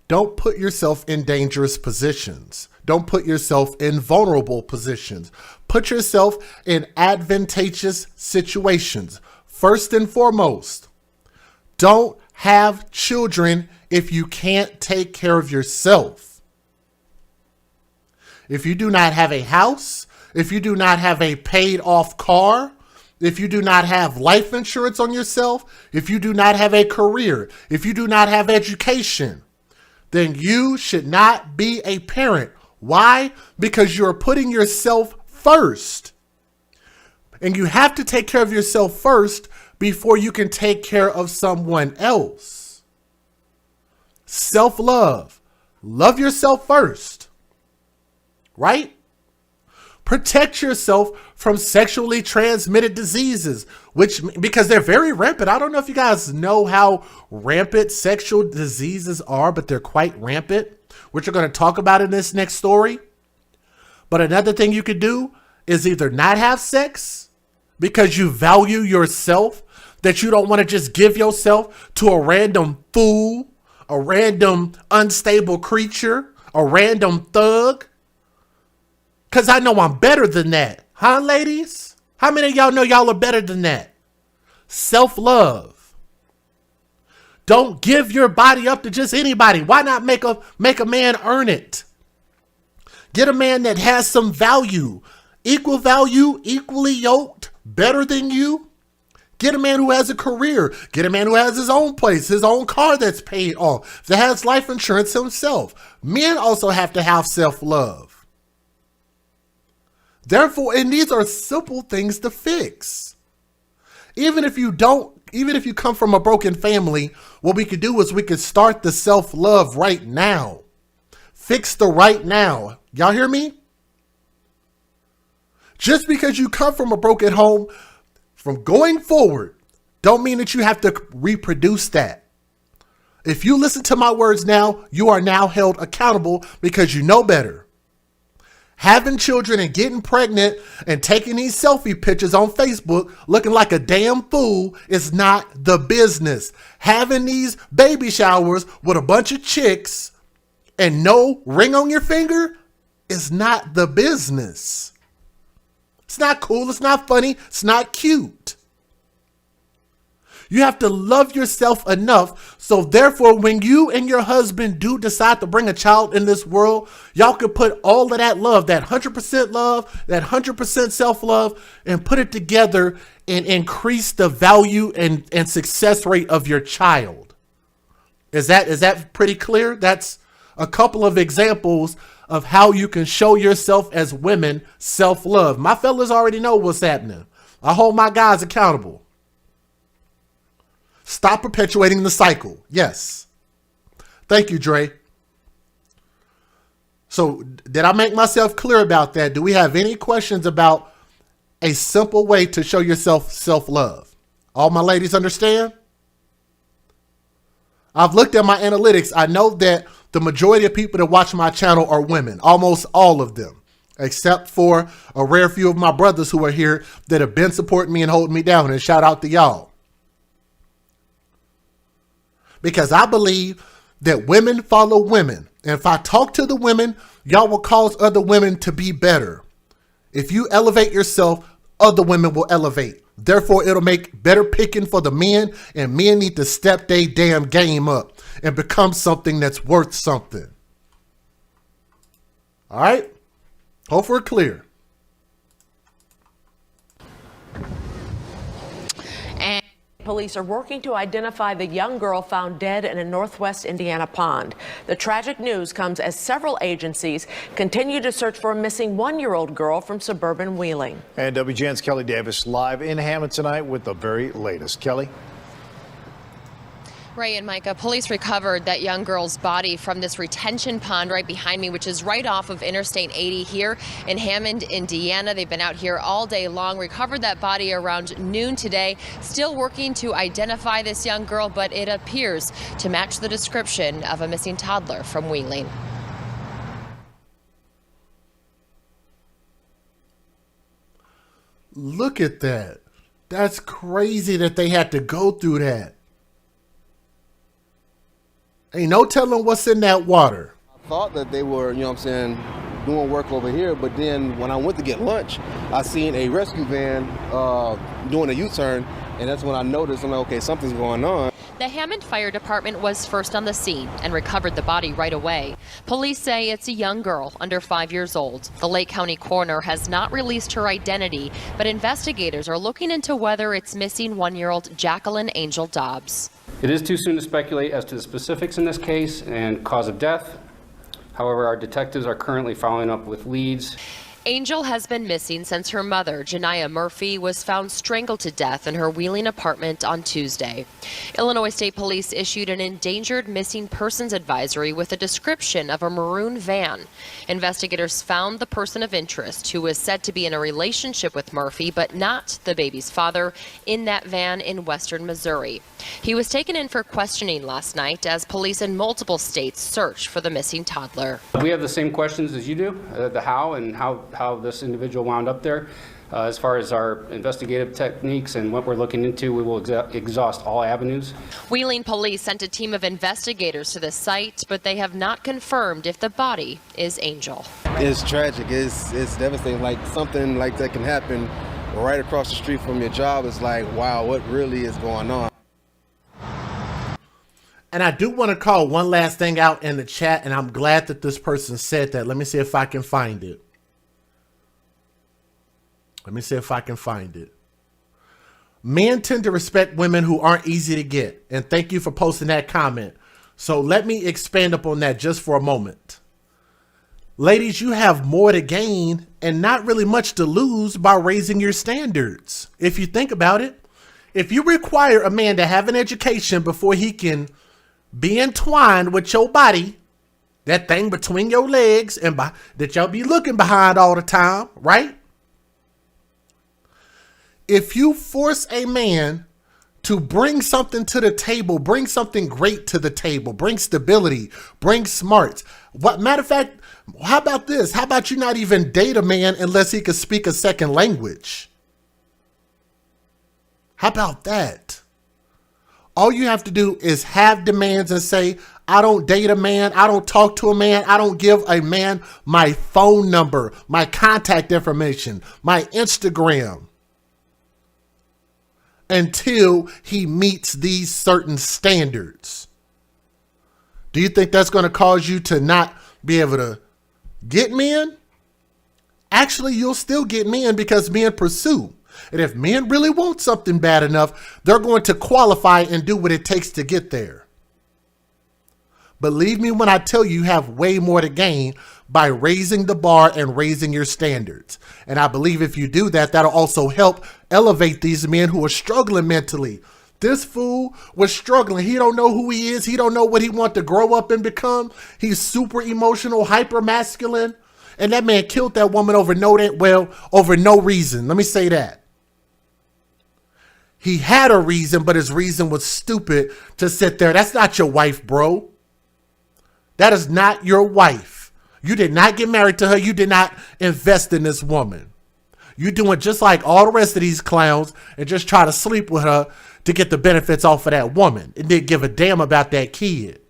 don't put yourself in dangerous positions. Don't put yourself in vulnerable positions. Put yourself in advantageous situations. First and foremost, don't have children if you can't take care of yourself. If you do not have a house, if you do not have a paid off car, if you do not have life insurance on yourself, if you do not have a career, if you do not have education, then you should not be a parent. Why? Because you're putting yourself first. And you have to take care of yourself first before you can take care of someone else. Self-love. Love yourself first. Right? Protect yourself from sexually transmitted diseases, because they're very rampant. I don't know if you guys know how rampant sexual diseases are, but they're quite rampant, which we're going to talk about in this next story. But another thing you could do is either not have sex because you value yourself, that you don't want to just give yourself to a random fool, a random unstable creature, a random thug. Because I know I'm better than that. Huh, ladies? How many of y'all know y'all are better than that? Self-love. Don't give your body up to just anybody. Why not make a man earn it? Get a man that has some value. Equal value, equally yoked, better than you. Get a man who has a career. Get a man who has his own place, his own car that's paid off, that has life insurance himself. Men also have to have self-love. Therefore, and these are simple things to fix. Even if you come from a broken family, what we could do is we could start the self-love right now. Fix the right now. Y'all hear me? Just because you come from a broken home, from going forward, don't mean that you have to reproduce that. If you listen to my words now, you are now held accountable because you know better. Having children and getting pregnant and taking these selfie pictures on Facebook looking like a damn fool is not the business. Having these baby showers with a bunch of chicks and no ring on your finger is not the business. It's not cool. It's not funny. It's not cute. You have to love yourself enough so therefore when you and your husband do decide to bring a child in this world, y'all can put all of that love, that 100% love, that 100% self-love, and put it together and increase the value and success rate of your child. Is that pretty clear? That's a couple of examples of how you can show yourself as women self-love. My fellas already know what's happening. I hold my guys accountable. Stop perpetuating the cycle. Yes. Thank you, Dre. So did I make myself clear about that? Do we have any questions about a simple way to show yourself self-love? All my ladies understand? I've looked at my analytics. I know that the majority of people that watch my channel are women, almost all of them, except for a rare few of my brothers who are here that have been supporting me and holding me down. And shout out to y'all. Because I believe that women follow women. And if I talk to the women, y'all will cause other women to be better. If you elevate yourself, other women will elevate. Therefore, it'll make better picking for the men, and men need to step their damn game up and become something that's worth something. All right? Hope we're clear. Police are working to identify the young girl found dead in a northwest Indiana pond. The tragic news comes as several agencies continue to search for a missing one-year-old girl from suburban Wheeling. And WGN's Kelly Davis live in Hammond tonight with the very latest. Kelly? Ray and Micah, police recovered that young girl's body from this retention pond right behind me, which is right off of Interstate 80 here in Hammond, Indiana. They've been out here all day long, recovered that body around noon today. Still working to identify this young girl, but it appears to match the description of a missing toddler from Wheeling. Look at that. That's crazy that they had to go through that. Ain't no telling what's in that water. I thought that they were, you know what I'm saying, doing work over here, but then when I went to get lunch, I seen a rescue van doing a U-turn, and that's when I noticed, I'm like, okay, something's going on. The Hammond Fire Department was first on the scene and recovered the body right away. Police say it's a young girl under 5 years old. The Lake County coroner has not released her identity, but investigators are looking into whether it's missing 1-year-old Jacqueline Angel Dobbs. It is too soon to speculate as to the specifics in this case and cause of death. However, our detectives are currently following up with leads. Angel has been missing since her mother, Janiyah Murphy, was found strangled to death in her Wheeling apartment on Tuesday. Illinois State Police issued an endangered missing persons advisory with a description of a maroon van. Investigators found the person of interest, who was said to be in a relationship with Murphy, but not the baby's father, in that van in western Missouri. He was taken in for questioning last night as police in multiple states search for the missing toddler. We have the same questions as you do, the how and how this individual wound up there. As far as our investigative techniques and what we're looking into, we will exhaust all avenues. Wheeling police sent a team of investigators to the site, but they have not confirmed if the body is Angel. It's tragic. It's devastating. Like, something like that can happen right across the street from your job. It's like, wow, what really is going on? And I do want to call one last thing out in the chat, and I'm glad that this person said that. Let me see if I can find it. Men tend to respect women who aren't easy to get. And thank you for posting that comment. So let me expand upon that just for a moment. Ladies, you have more to gain and not really much to lose by raising your standards. If you think about it, if you require a man to have an education before he can be entwined with your body, that thing between your legs and that y'all be looking behind all the time, right? If you force a man to bring something to the table, bring something great to the table, bring stability, bring smarts. Matter of fact, how about this? How about you not even date a man unless he can speak a second language? How about that? All you have to do is have demands and say, I don't date a man. I don't talk to a man. I don't give a man my phone number, my contact information, my Instagram, until he meets these certain standards. Do you think that's going to cause you to not be able to get men? Actually, you'll still get men because men pursue. And if men really want something bad enough, they're going to qualify and do what it takes to get there. Believe me when I tell you, you have way more to gain by raising the bar and raising your standards. And I believe if you do that, that'll also help elevate these men who are struggling mentally. This fool was struggling. He don't know who he is. He don't know what he wants to grow up and become. He's super emotional, hyper masculine. And that man killed that woman over no reason. Let me say that. He had a reason, but his reason was stupid to sit there. That's not your wife, bro. That is not your wife. You did not get married to her. You did not invest in this woman. You're doing just like all the rest of these clowns and just try to sleep with her to get the benefits off of that woman and didn't give a damn about that kid.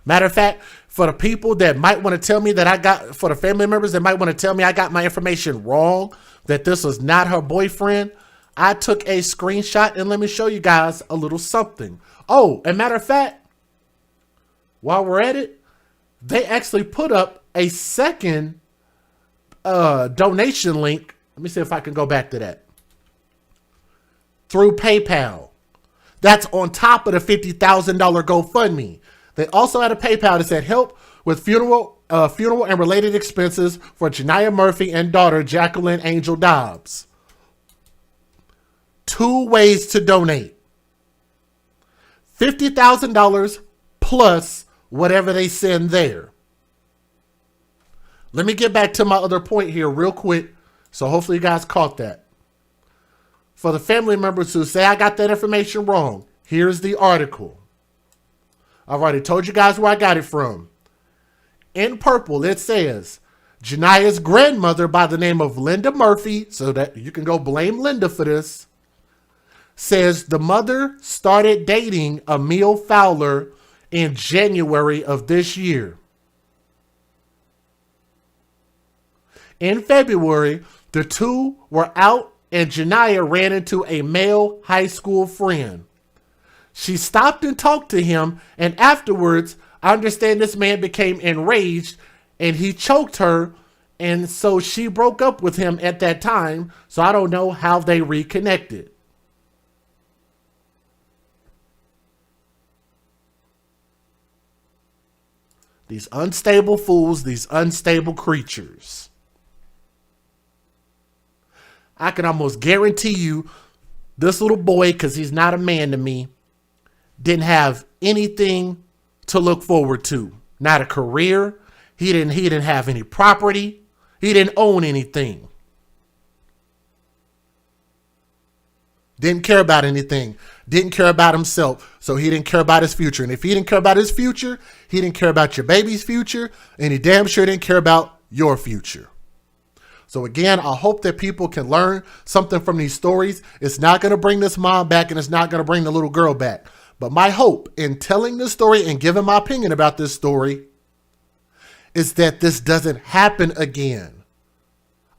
Matter of fact, for the people that might want to tell me that for the family members that might want to tell me I got my information wrong, that this was not her boyfriend, I took a screenshot and let me show you guys a little something. Oh, and matter of fact, while we're at it, they actually put up a second donation link. Let me see if I can go back to that. Through PayPal. That's on top of the $50,000 GoFundMe. They also had a PayPal that said help with funeral and related expenses for Janiyah Murphy and daughter Jacqueline Angel Dobbs. 2 ways to donate. $50,000 plus whatever they send there. Let me get back to my other point here real quick. So hopefully you guys caught that. For the family members who say I got that information wrong, here's the article. I've already told you guys where I got it from. In purple, it says, Jania's grandmother by the name of Linda Murphy, so that you can go blame Linda for this, says the mother started dating Emil Fowler in January of this year. In February, the two were out and Jania ran into a male high school friend. She stopped and talked to him, and afterwards, I understand this man became enraged and he choked her, and so she broke up with him at that time, so I don't know how they reconnected. These unstable fools, these unstable creatures. I can almost guarantee you this little boy, because he's not a man to me, didn't have anything to look forward to. Not a career. He didn't have any property. He didn't own anything. Didn't care about anything. Didn't care about himself. So he didn't care about his future. And if he didn't care about his future, he didn't care about your baby's future. And he damn sure didn't care about your future. So again, I hope that people can learn something from these stories. It's not going to bring this mom back, and it's not going to bring the little girl back. But my hope in telling this story and giving my opinion about this story is that this doesn't happen again.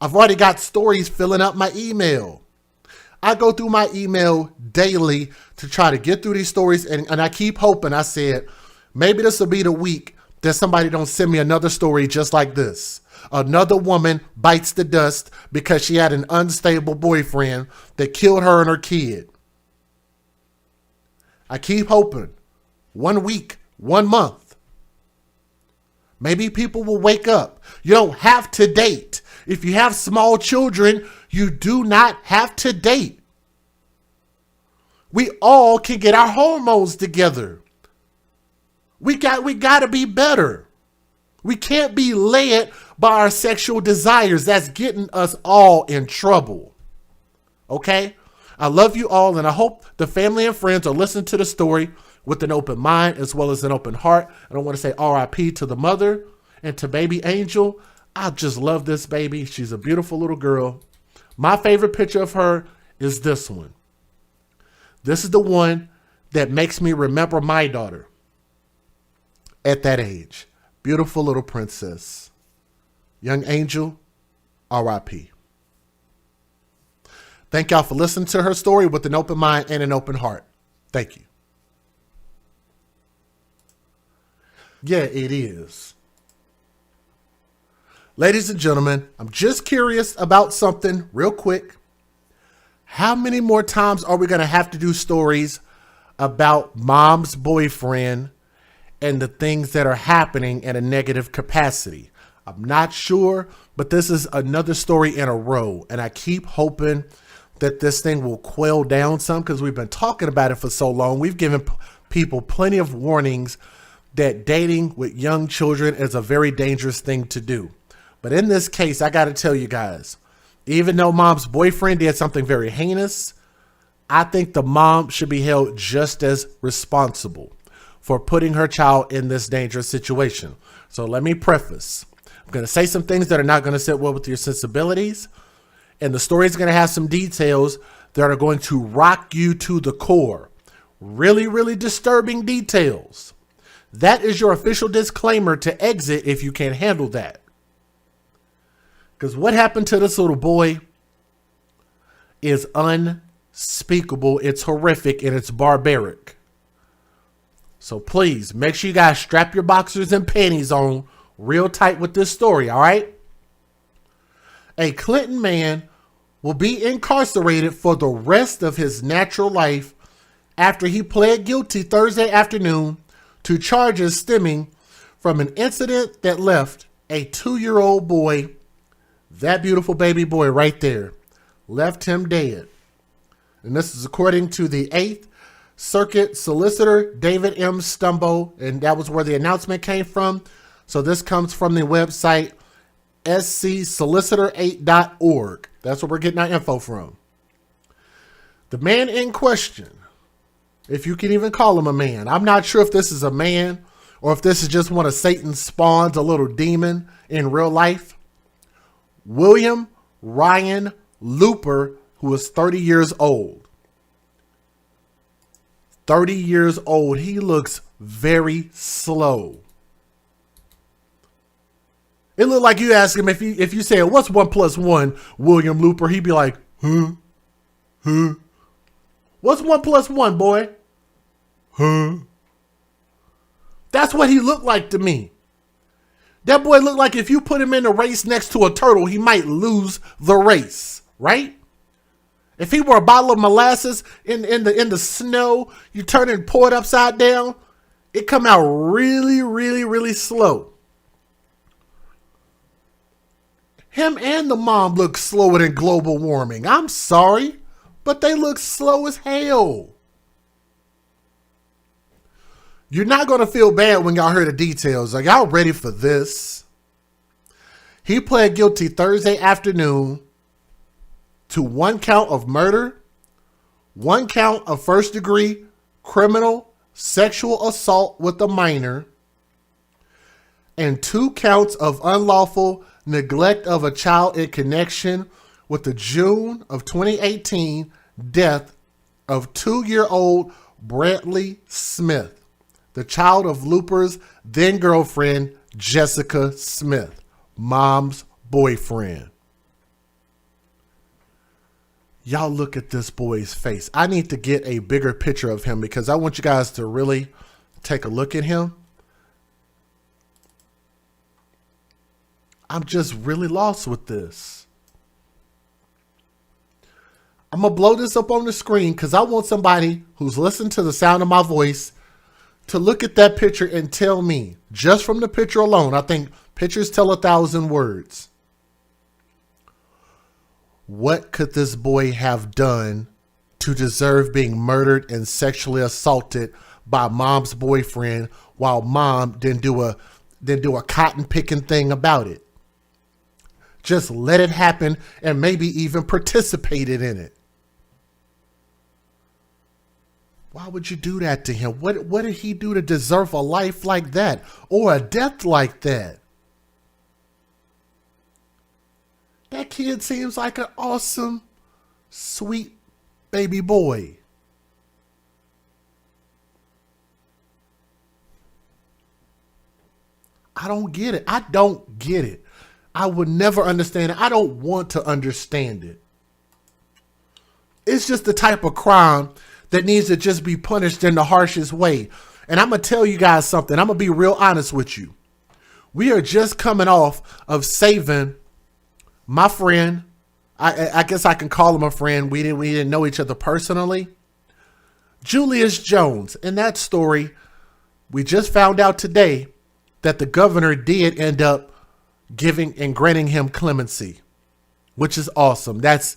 I've already got stories filling up my email. I go through my email daily to try to get through these stories, and I keep hoping. I said, maybe this will be the week that somebody don't send me another story just like this. Another woman bites the dust because she had an unstable boyfriend that killed her and her kid. I keep hoping. 1 week, 1 month. Maybe people will wake up. You don't have to date. If you have small children, you do not have to date. We all can get our hormones together. We got to be better. We can't be led by our sexual desires. That's getting us all in trouble. Okay? I love you all, and I hope the family and friends are listening to the story with an open mind as well as an open heart. I don't want to say RIP to the mother and to baby Angel. I just love this baby. She's a beautiful little girl. My favorite picture of her is this one. This is the one that makes me remember my daughter at that age. Beautiful little princess. Young Angel, RIP. Thank y'all for listening to her story with an open mind and an open heart. Thank you. Yeah, it is. Ladies and gentlemen, I'm just curious about something real quick. How many more times are we going to have to do stories about mom's boyfriend and the things that are happening in a negative capacity? I'm not sure, but this is another story in a row. And I keep hoping that this thing will quail down some, because we've been talking about it for so long. We've given people plenty of warnings that dating with young children is a very dangerous thing to do. But in this case, I got to tell you guys, even though mom's boyfriend did something very heinous, I think the mom should be held just as responsible for putting her child in this dangerous situation. So let me preface. I'm going to say some things that are not going to sit well with your sensibilities. And the story is going to have some details that are going to rock you to the core. Really, really disturbing details. That is your official disclaimer to exit if you can't handle that. Because what happened to this little boy is unspeakable. It's horrific and it's barbaric. So please make sure you guys strap your boxers and panties on real tight with this story, all right? A Clinton man will be incarcerated for the rest of his natural life after he pled guilty Thursday afternoon to charges stemming from an incident that left a 2-year-old boy, that beautiful baby boy right there, left him dead. And this is according to the 8th Circuit Solicitor David M. Stumbo, and that was where the announcement came from. So this comes from the website scsolicitor8.org. That's where we're getting our info from. The man in question, if you can even call him a man, I'm not sure if this is a man or if this is just one of Satan's spawns, a little demon in real life. William Ryan Looper, who is 30 years old. 30 years old. He looks very slow. It looked like you ask him if you say, what's 1 + 1, William Looper? He'd be like, huh? What's 1 + 1, boy? Huh? That's what he looked like to me. That boy looked like if you put him in a race next to a turtle, he might lose the race, right? If he were a bottle of molasses in the snow, you turn it and pour it upside down, it come out really, really, really slow. Him and the mom look slower than global warming. I'm sorry, but they look slow as hell. You're not going to feel bad when y'all hear the details. Are y'all ready for this? He pled guilty Thursday afternoon to 1 count of murder, 1 count of first-degree criminal sexual assault with a minor, and 2 counts of unlawful neglect of a child in connection with the June of 2018 death of 2-year-old Brantley Smith, the child of Looper's then girlfriend, Jessica Smith, mom's boyfriend. Y'all look at this boy's face. I need to get a bigger picture of him because I want you guys to really take a look at him. I'm just really lost with this. I'm going to blow this up on the screen because I want somebody who's listened to the sound of my voice to look at that picture and tell me, just from the picture alone, I think pictures tell 1,000 words. What could this boy have done to deserve being murdered and sexually assaulted by mom's boyfriend while mom didn't do a cotton picking thing about it? Just let it happen and maybe even participated in it. Why would you do that to him? What did he do to deserve a life like that or a death like that? That kid seems like an awesome, sweet baby boy. I don't get it. I don't get it. I would never understand it. I don't want to understand it. It's just the type of crime that needs to just be punished in the harshest way. And I'm going to tell you guys something. I'm going to be real honest with you. We are just coming off of saving my friend. I guess I can call him a friend. We didn't know each other personally. Julius Jones. In that story, we just found out today that the governor did end up giving and granting him clemency, which is awesome. That's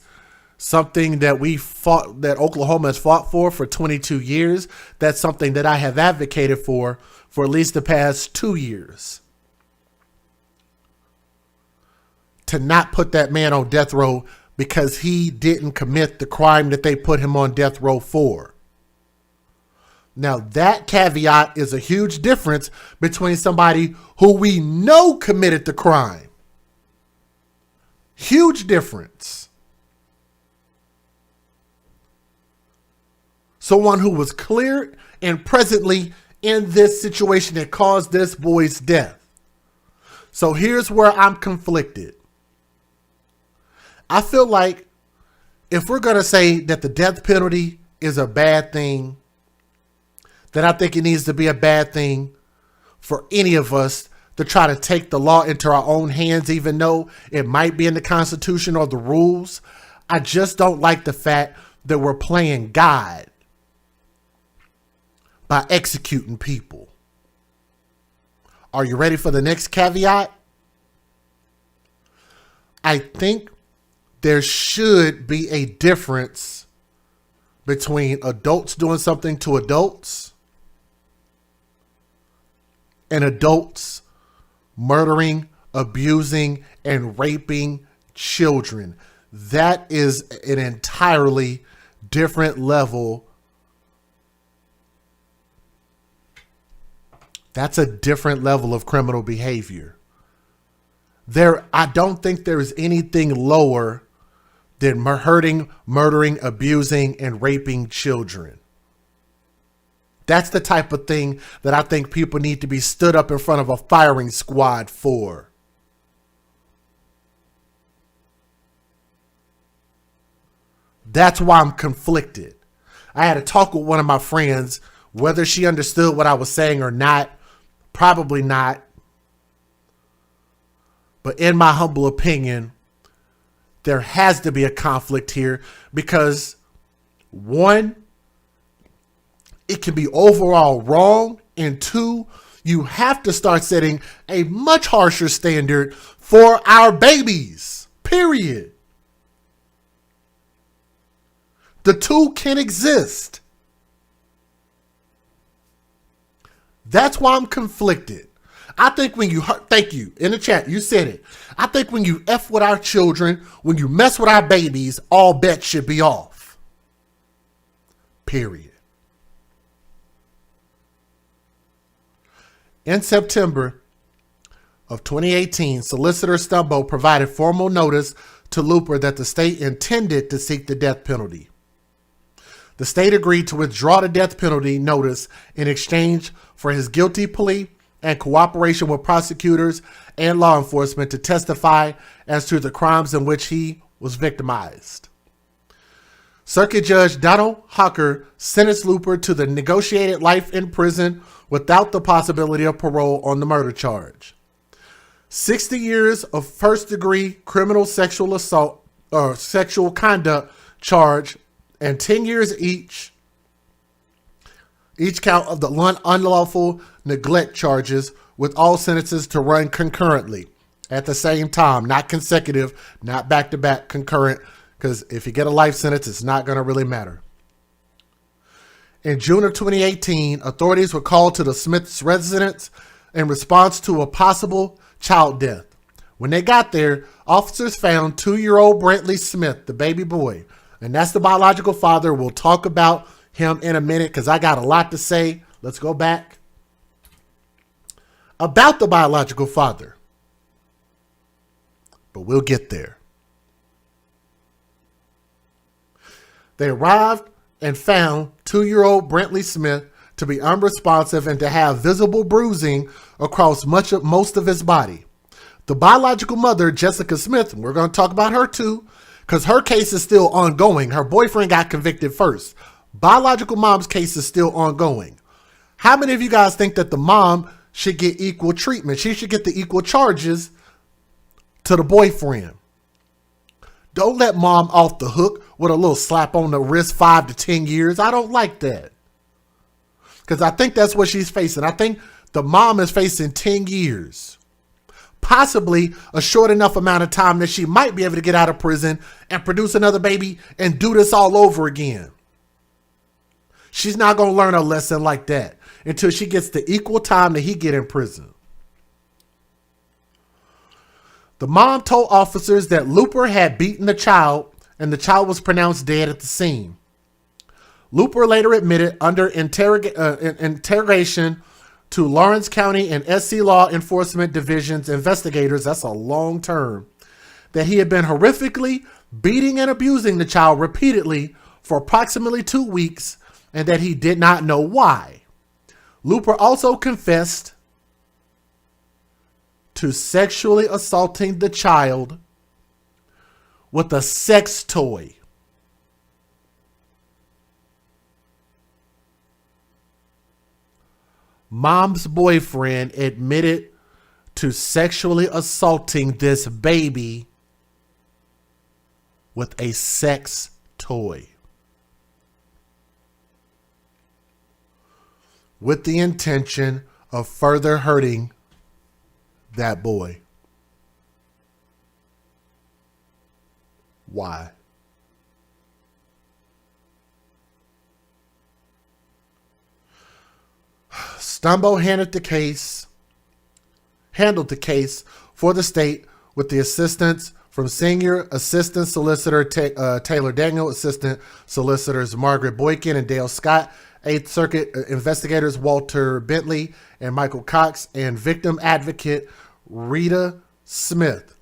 something that that Oklahoma has fought for 22 years. That's something that I have advocated for at least the past 2 years. To not put that man on death row because he didn't commit the crime that they put him on death row for. Now that caveat is a huge difference between somebody who we know committed the crime. Huge difference. Someone who was clear and presently in this situation that caused this boy's death. So here's where I'm conflicted. I feel like if we're going to say that the death penalty is a bad thing, then I think it needs to be a bad thing for any of us to try to take the law into our own hands, even though it might be in the Constitution or the rules. I just don't like the fact that we're playing God by executing people. Are you ready for the next caveat? I think there should be a difference between adults doing something to adults and adults murdering, abusing, and raping children. That is an entirely different level. That's a different level of criminal behavior. I don't think there is anything lower than hurting, murdering, abusing, and raping children. That's the type of thing that I think people need to be stood up in front of a firing squad for. That's why I'm conflicted. I had a talk with one of my friends, whether she understood what I was saying or not, probably not. But in my humble opinion, there has to be a conflict here because, one, it can be overall wrong, and two, you have to start setting a much harsher standard for our babies, period. The two can exist. That's why I'm conflicted. I think when you hurt, thank you, in the chat, you said it. I think when you F with our children, when you mess with our babies, all bets should be off. Period. In September of 2018, Solicitor Stumbo provided formal notice to Luper that the state intended to seek the death penalty. The state agreed to withdraw the death penalty notice in exchange for his guilty plea and cooperation with prosecutors and law enforcement to testify as to the crimes in which he was victimized. Circuit Judge Donald Hawker sentenced Luper to the negotiated life in prison without the possibility of parole on the murder charge. 60 years of first-degree criminal sexual assault or sexual conduct charge and 10 years each count of the unlawful neglect charges, with all sentences to run concurrently at the same time, not consecutive, not back-to-back, concurrent, because if you get a life sentence, it's not going to really matter. In June of 2018, authorities were called to the Smith's residence in response to a possible child death. When they got there, officers found 2-year-old Brantley Smith, the baby boy, and that's the biological father. We'll talk about him in a minute because I got a lot to say. Let's go back. About the biological father. But we'll get there. They arrived and found 2-year-old Brantley Smith to be unresponsive and to have visible bruising across most of his body. The biological mother, Jessica Smith, and we're going to talk about her too, because her case is still ongoing. Her boyfriend got convicted first. Biological mom's case is still ongoing. How many of you guys think that the mom should get equal treatment? She should get the equal charges to the boyfriend. Don't let mom off the hook with a little slap on the wrist, 5 to 10 years. I don't like that. Because I think that's what she's facing. I think the mom is facing 10 years. Possibly a short enough amount of time that she might be able to get out of prison and produce another baby and do this all over again. She's not going to learn a lesson like that until she gets the equal time that he get in prison. The mom told officers that Luper had beaten the child and the child was pronounced dead at the scene. Luper later admitted under interrogation to Lawrence County and SC Law Enforcement Division's investigators, that's a long term, that he had been horrifically beating and abusing the child repeatedly for approximately 2 weeks and that he did not know why. Luper also confessed to sexually assaulting the child with a sex toy. Mom's boyfriend admitted to sexually assaulting this baby with a sex toy, with the intention of further hurting that boy. Why? Stumbo handled the case for the state with the assistance from Senior Assistant Solicitor Taylor Daniel, Assistant Solicitors Margaret Boykin and Dale Scott, 8th Circuit investigators Walter Bentley and Michael Cox, and victim advocate Rita Smith.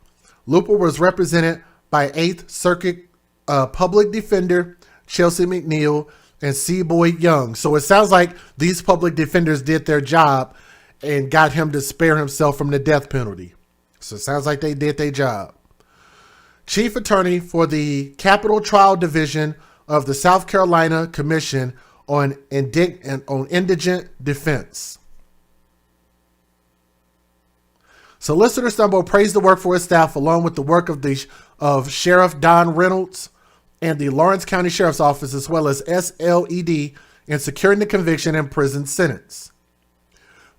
Luper was represented by 8th Circuit Public Defender Chelsea McNeil and C. Boyd Young. So it sounds like these public defenders did their job and got him to spare himself from the death penalty. So it sounds like they did their job. Chief Attorney for the Capital Trial Division of the South Carolina Commission on Indigent Defense. Solicitor Stumbo praised the work for his staff along with the work of Sheriff Don Reynolds and the Lawrence County Sheriff's Office, as well as SLED, in securing the conviction and prison sentence.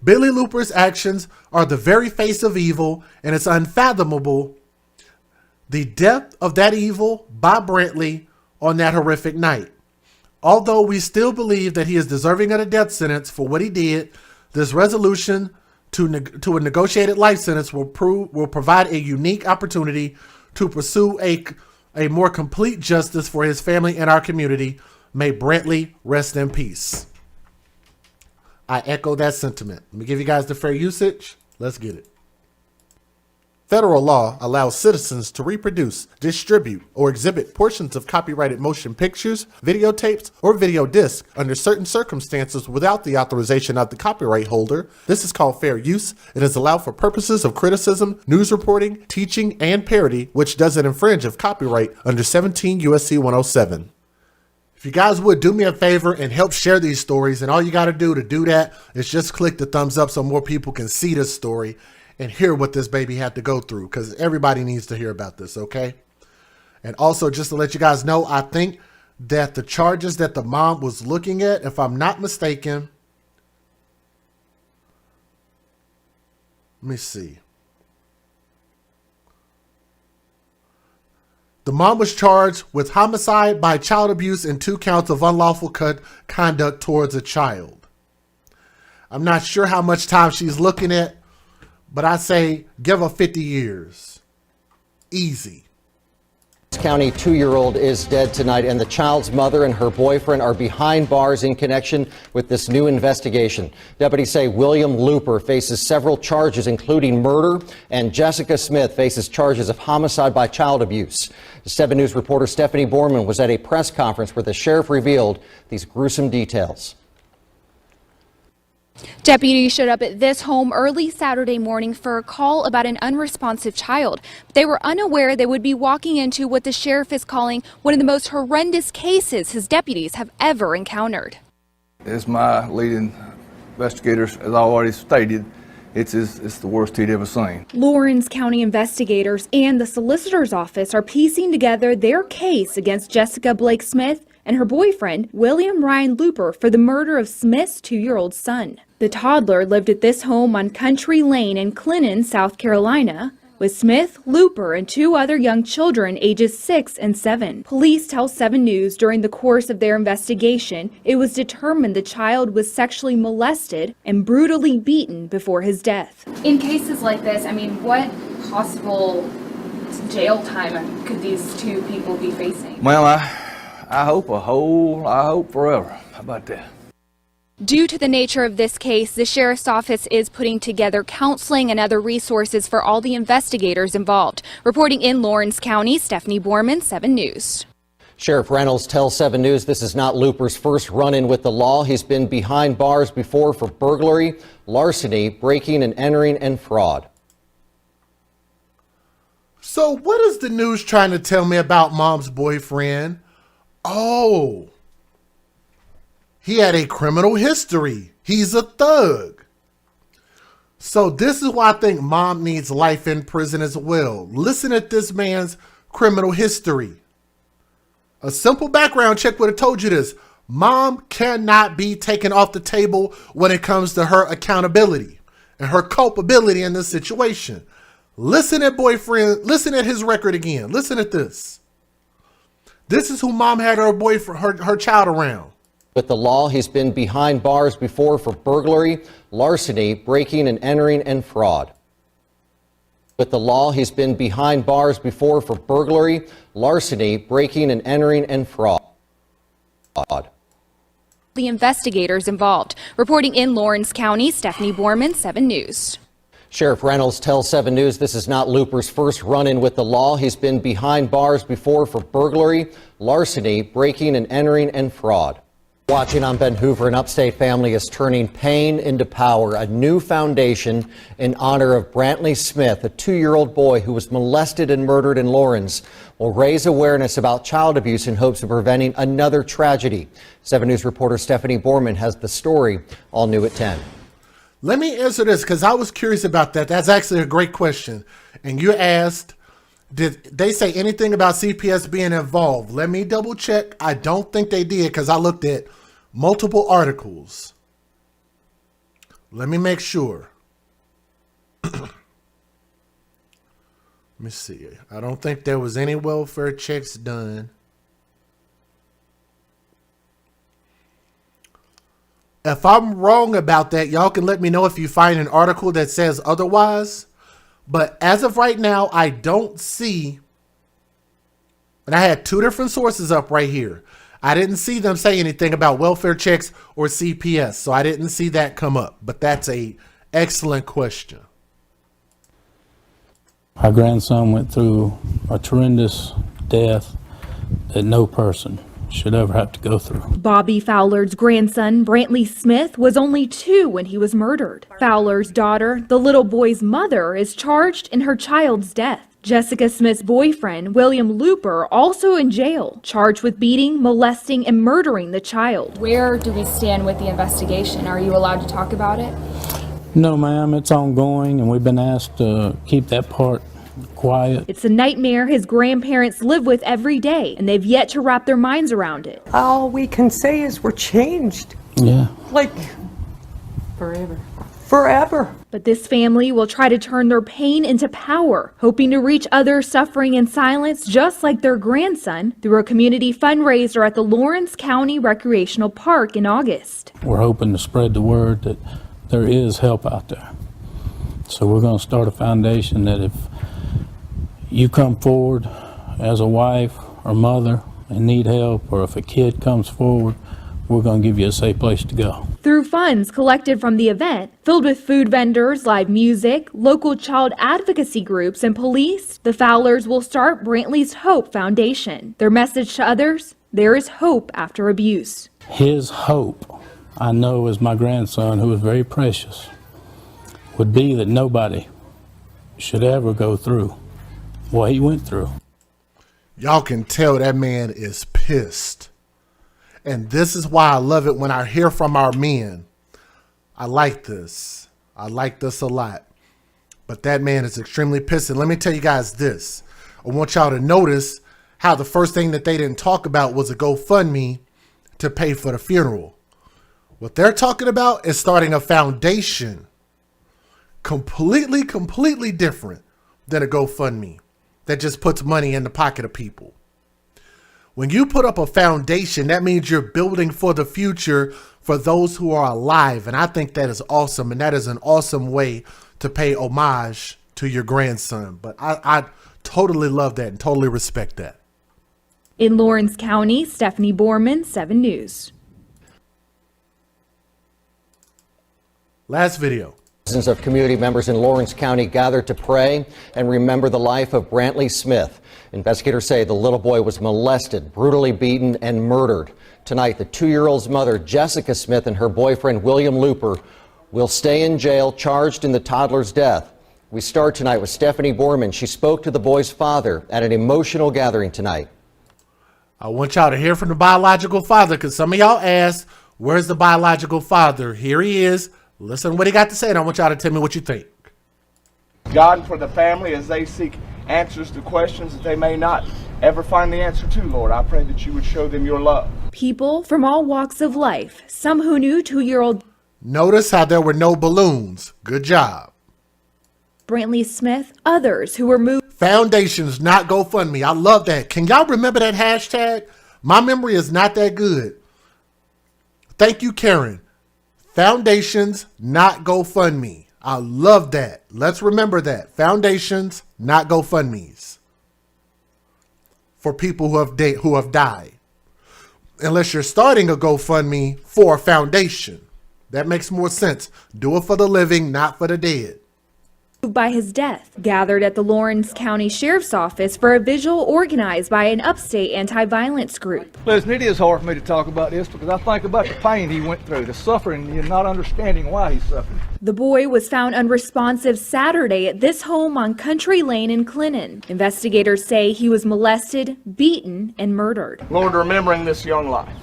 Billy Luper's actions are the very face of evil, and it's unfathomable the depth of that evil by Brantley on that horrific night. Although we still believe that he is deserving of a death sentence for what he did, this resolution to a negotiated life sentence will provide a unique opportunity to pursue a more complete justice for his family and our community. May Brantley rest in peace. I echo that sentiment. Let me give you guys the fair usage. Let's get it. Federal law allows citizens to reproduce, distribute, or exhibit portions of copyrighted motion pictures, videotapes, or video discs under certain circumstances without the authorization of the copyright holder. This is called fair use. It is allowed for purposes of criticism, news reporting, teaching, and parody, which doesn't infringe of copyright under 17 U.S.C. 107. If you guys would do me a favor and help share these stories, and all you got to do that is just click the thumbs up so more people can see this story and hear what this baby had to go through, because everybody needs to hear about this, okay? And also, just to let you guys know, I think that the charges that the mom was looking at, if I'm not mistaken, let me see. The mom was charged with homicide by child abuse and 2 counts of unlawful conduct towards a child. I'm not sure how much time she's looking at, but I say give her 50 years. Easy. County 2-year-old is dead tonight, and the child's mother and her boyfriend are behind bars in connection with this new investigation. Deputies say William Luper faces several charges, including murder, and Jessica Smith faces charges of homicide by child abuse. 7 News reporter Stephanie Borman was at a press conference where the sheriff revealed these gruesome details. Deputies showed up at this home early Saturday morning for a call about an unresponsive child. They were unaware they would be walking into what the sheriff is calling one of the most horrendous cases his deputies have ever encountered. As my leading investigators has already stated, it's the worst he'd ever seen. Lawrence County investigators and the solicitor's office are piecing together their case against Jessica Blake Smith and her boyfriend, William Ryan Luper, for the murder of Smith's 2-year-old son. The toddler lived at this home on Country Lane in Clinton, South Carolina, with Smith, Luper, and 2 other young children ages 6 and 7. Police tell 7 News during the course of their investigation, it was determined the child was sexually molested and brutally beaten before his death. In cases like this, I mean, what possible jail time could these 2 people be facing? Well, I hope forever. How about that? Due to the nature of this case, the sheriff's office is putting together counseling and other resources for all the investigators involved. Reporting in Lawrence County, Stephanie Borman, 7 News. Sheriff Reynolds tells 7 News this is not Luper's first run-in with the law. He's been behind bars before for burglary, larceny, breaking and entering, and fraud. So what is the news trying to tell me about mom's boyfriend? Oh, he had a criminal history. He's a thug. So this is why I think mom needs life in prison as well. Listen at this man's criminal history. A simple background check would have told you this. Mom cannot be taken off the table when it comes to her accountability and her culpability in this situation. Listen at boyfriend. Listen at his record again. Listen at this. This is who mom had her boyfriend, her child around. With the law, he's been behind bars before for burglary, larceny, breaking and entering, and fraud. With the law, he's been behind bars before for burglary, larceny, breaking and entering, and fraud. The investigators involved. Reporting in Lawrence County, Stephanie Borman, 7 News. Sheriff Reynolds tells 7 News this is not Looper's first run-in with the law. He's been behind bars before for burglary, larceny, breaking and entering, and fraud. Watching on Ben Hoover, an upstate family is turning pain into power. A new foundation in honor of Brantley Smith, a 2-year-old boy who was molested and murdered in Lawrence, will raise awareness about child abuse in hopes of preventing another tragedy. 7 News reporter Stephanie Borman has the story, all new at 10. Let me answer this because I was curious about that. That's actually a great question. And you asked, did they say anything about CPS being involved? Let me double check. I don't think they did because I looked at multiple articles. Let me make sure. Let me see. I don't think there was any welfare checks done. If I'm wrong about that, y'all can let me know if you find an article that says otherwise. But as of right now, I don't see, and I had 2 different sources up right here. I didn't see them say anything about welfare checks or CPS, so I didn't see that come up. But that's a excellent question. Our grandson went through a horrendous death that no person should ever have to go through. Bobby Fowler's grandson, Brantley Smith, was only 2 when he was murdered. Fowler's daughter, the little boy's mother, is charged in her child's death. Jessica Smith's boyfriend, William Looper, also in jail, charged with beating, molesting, and murdering the child. Where do we stand with the investigation? Are you allowed to talk about it? No, ma'am, it's ongoing, and we've been asked to keep that part quiet. It's a nightmare his grandparents live with every day, and they've yet to wrap their minds around it. All we can say is we're changed. Yeah. Like forever. Forever. But this family will try to turn their pain into power, hoping to reach others suffering in silence just like their grandson through a community fundraiser at the Lawrence County Recreational Park in August. We're hoping to spread the word that there is help out there. So we're going to start a foundation that if you come forward as a wife or mother and need help, or if a kid comes forward, we're going to give you a safe place to go. Through funds collected from the event, filled with food vendors, live music, local child advocacy groups, and police, the Fowlers will start Brantley's Hope Foundation. Their message to others, there is hope after abuse. His hope, I know as my grandson, who was very precious, would be that nobody should ever go through what he went through. Y'all can tell that man is pissed. And this is why I love it when I hear from our men. I like this. I like this a lot. But that man is extremely pissed. And let me tell you guys this. I want y'all to notice how the first thing that they didn't talk about was a GoFundMe to pay for the funeral. What they're talking about is starting a foundation. Completely different than a GoFundMe that just puts money in the pocket of people. When you put up a foundation, that means you're building for the future for those who are alive. And I think that is awesome. And that is an awesome way to pay homage to your grandson. But I totally love that and totally respect that. In Lawrence County, Stephanie Borman, 7 News. Last video. Dozens of community members in Lawrence County gathered to pray and remember the life of Brantley Smith. Investigators say the little boy was molested, brutally beaten, and murdered. Tonight, the 2-year-old's mother, Jessica Smith, and her boyfriend, William Looper, will stay in jail charged in the toddler's death. We start tonight with Stephanie Borman. She spoke to the boy's father at an emotional gathering tonight. I want y'all to hear from the biological father because some of y'all asked, where's the biological father? Here he is. Listen to what he got to say, and I want y'all to tell me what you think. God, for the family as they seek answers to questions that they may not ever find the answer to, Lord, I pray that you would show them your love. People from all walks of life, some who knew 2-year-old. Notice how there were no balloons. Good job. Brantley Smith, others who were moved. Foundations, not GoFundMe. I love that. Can y'all remember that hashtag? My memory is not that good. Thank you, Karen. Foundations, not GoFundMe. I love that. Let's remember that. Foundations, not GoFundMes. For people who have died. Unless you're starting a GoFundMe for a foundation. That makes more sense. Do it for the living, not for the dead. By his death, gathered at the Lawrence County Sheriff's Office for a vigil organized by an upstate anti-violence group. Listen, it is hard for me to talk about this because I think about the pain he went through, the suffering, and not understanding why he suffered. The boy was found unresponsive Saturday at this home on Country Lane in Clinton. Investigators say he was molested, beaten, and murdered. Lord, remembering this young life,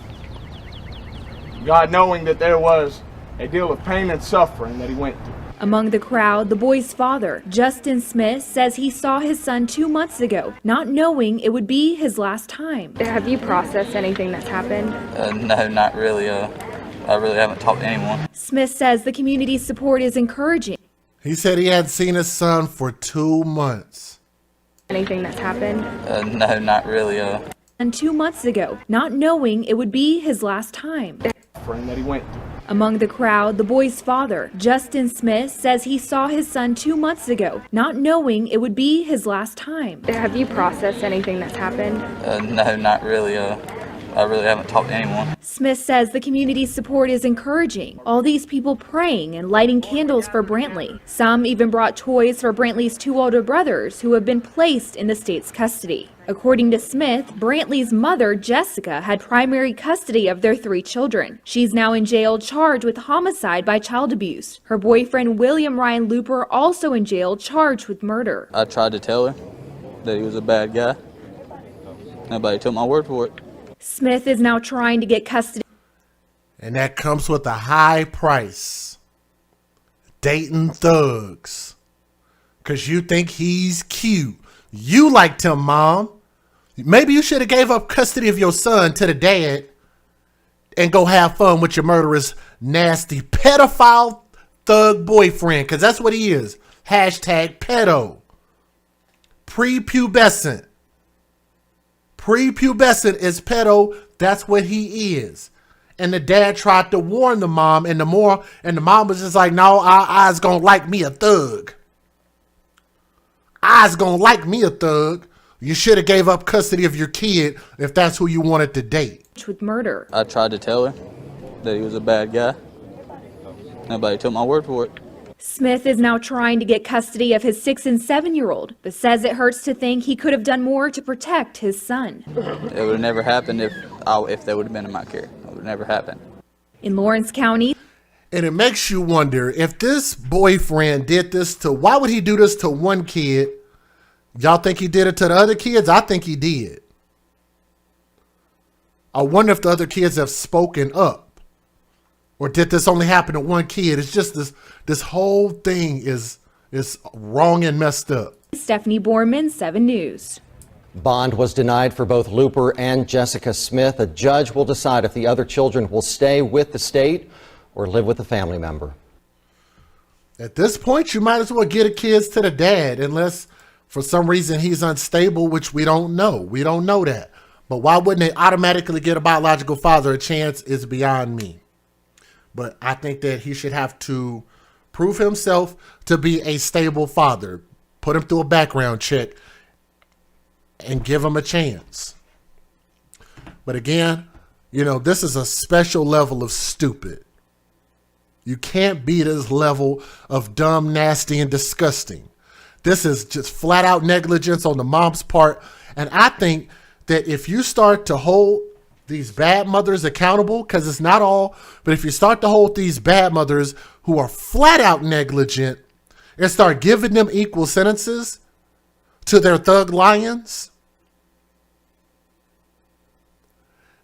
God, knowing that there was a deal of pain and suffering that he went through. Among the crowd, the boy's father, Justin Smith, says he saw his son 2 months ago, not knowing it would be his last time. Have you processed anything that's happened? No, not really. I really haven't talked to anyone. Smith says the community's support is encouraging. He said he hadn't seen his son for 2 months. Anything that's happened? No, not really. And 2 months ago, not knowing it would be his last time. That he went through. Among the crowd, the boy's father, Justin Smith, says he saw his son 2 months ago, not knowing it would be his last time. Have you processed anything that's happened? No, not really. I really haven't talked to anyone. Smith says the community's support is encouraging. All these people praying and lighting candles for Brantley. Some even brought toys for Brantley's 2 older brothers who have been placed in the state's custody. According to Smith, Brantley's mother, Jessica, had primary custody of their 3 children. She's now in jail charged with homicide by child abuse. Her boyfriend, William Ryan Looper, also in jail charged with murder. I tried to tell her that he was a bad guy. Nobody took my word for it. Smith is now trying to get custody. And that comes with a high price. Dating thugs. Because you think he's cute. You liked him, Mom. Maybe you should have gave up custody of your son to the dad and go have fun with your murderous, nasty, pedophile thug boyfriend. Because that's what he is. Hashtag pedo. Prepubescent. Prepubescent is pedo. That's what he is. And the dad tried to warn the mom, and the mom was just like, no, I's gonna like me a thug. I's gonna like me a thug. You should have gave up custody of your kid if that's who you wanted to date. With murder. I tried to tell her that he was a bad guy. Nobody took my word for it. Smith is now trying to get custody of his 6- and 7-year-old, but says it hurts to think he could have done more to protect his son. It would have never happened if they would have been in my care. It would have never happened. In Lawrence County. And it makes you wonder, if this boyfriend did this to, why would he do this to one kid? Y'all think he did it to the other kids? I think he did. I wonder if the other kids have spoken up. Or did this only happen to one kid? It's just this whole thing is wrong and messed up. Stephanie Borman, 7 News. Bond was denied for both Looper and Jessica Smith. A judge will decide if the other children will stay with the state or live with a family member. At this point, you might as well get the kids to the dad, unless for some reason he's unstable, which we don't know. We don't know that. But why wouldn't they automatically get a biological father a chance is beyond me. But I think that he should have to prove himself to be a stable father. Put him through a background check and give him a chance. But again, you know, this is a special level of stupid. You can't be this level of dumb, nasty, and disgusting. This is just flat out negligence on the mom's part. And I think that if you start to hold these bad mothers accountable, because it's not all, but if you start to hold these bad mothers who are flat out negligent and start giving them equal sentences to their thug lions,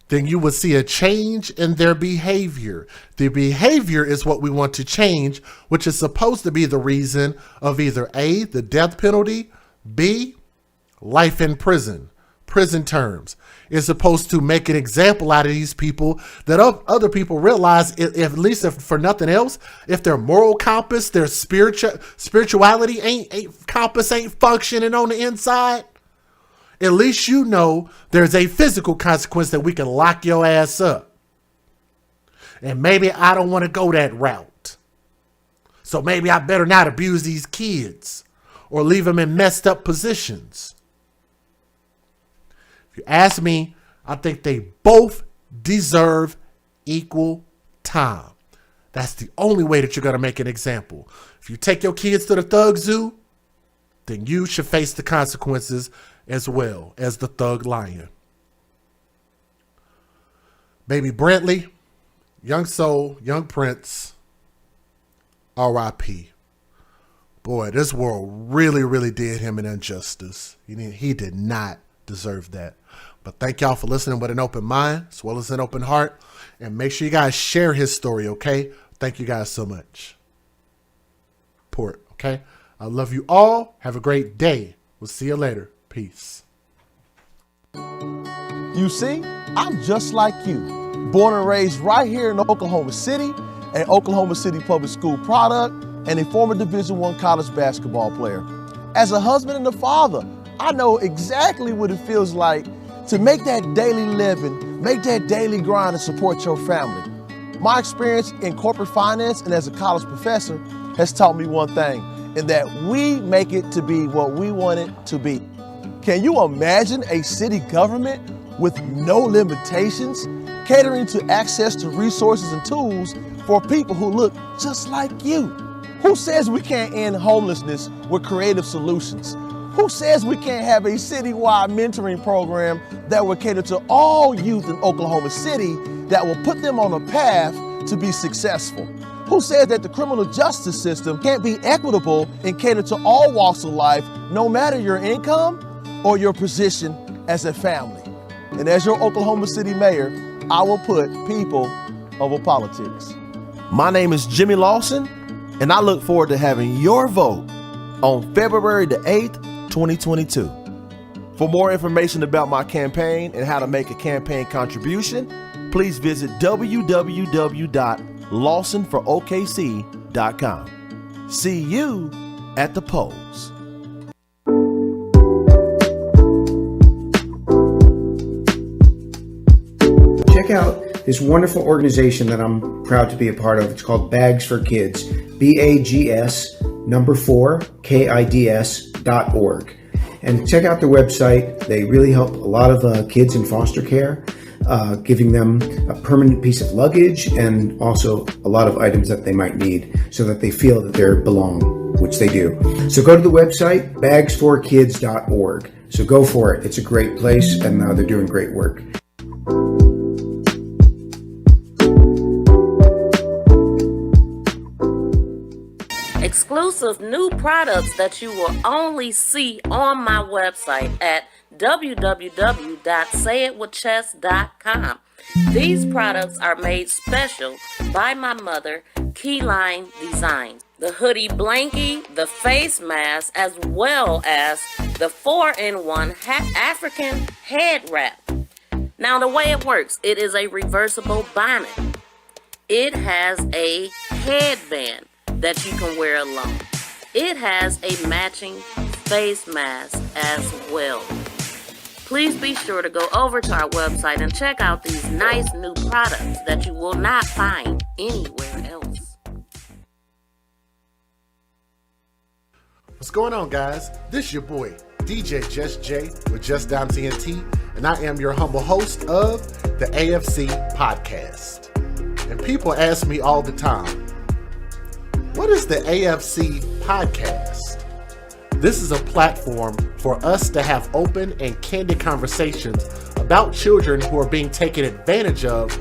then you would see a change in their behavior. The behavior is what we want to change, which is supposed to be the reason of either A, the death penalty, B, life in prison. Prison terms is supposed to make an example out of these people that other people realize, if, at least if for nothing else, if their moral compass, their spirituality ain't functioning on the inside, at least you know there's a physical consequence that we can lock your ass up. And maybe I don't want to go that route. So maybe I better not abuse these kids or leave them in messed up positions. If you ask me, I think they both deserve equal time. That's the only way that you're going to make an example. If you take your kids to the thug zoo, then you should face the consequences as well as the thug lion. Baby Brantley, young soul, young prince, R.I.P. Boy, this world really, really did him an injustice. He did not deserve that. But thank y'all for listening with an open mind as well as an open heart. And make sure you guys share his story, okay? Thank you guys so much. Port, okay? I love you all. Have a great day. We'll see you later. Peace. You see, I'm just like you. Born and raised right here in Oklahoma City, an Oklahoma City public school product, and a former Division I college basketball player. As a husband and a father, I know exactly what it feels like to make that daily living, make that daily grind and support your family. My experience in corporate finance and as a college professor has taught me one thing, and that we make it to be what we want it to be. Can you imagine a city government with no limitations, catering to access to resources and tools for people who look just like you? Who says we can't end homelessness with creative solutions? Who says we can't have a citywide mentoring program that will cater to all youth in Oklahoma City that will put them on a path to be successful? Who says that the criminal justice system can't be equitable and cater to all walks of life, no matter your income or your position as a family? And as your Oklahoma City mayor, I will put people over politics. My name is Jimmy Lawson, and I look forward to having your vote on February the 8th, 2022. For more information about my campaign and how to make a campaign contribution, please visit www.lawsonforokc.com. See you at the polls. Check out this wonderful organization that I'm proud to be a part of. It's called Bags for Kids, BAGS4KIDS.org. And check out their website. They really help a lot of kids in foster care, giving them a permanent piece of luggage and also a lot of items that they might need so that they feel that they belong, which they do. So go to the website, bags4kids.org. So go for it. It's a great place, and they're doing great work. Exclusive new products that you will only see on my website at www.sayitwithchess.com. These products are made special by my mother, Keyline Designs. The hoodie blankie, the face mask, as well as the 4-in-1 African head wrap. Now the way it works, it is a reversible bonnet. It has a headband that you can wear alone. It has a matching face mask as well. Please be sure to go over to our website and check out these nice new products that you will not find anywhere else. What's going on, guys? This your boy, DJ Just J with Just Down TNT, and I am your humble host of the AFC Podcast. And people ask me all the time, what is the AFC Podcast? This is a platform for us to have open and candid conversations about children who are being taken advantage of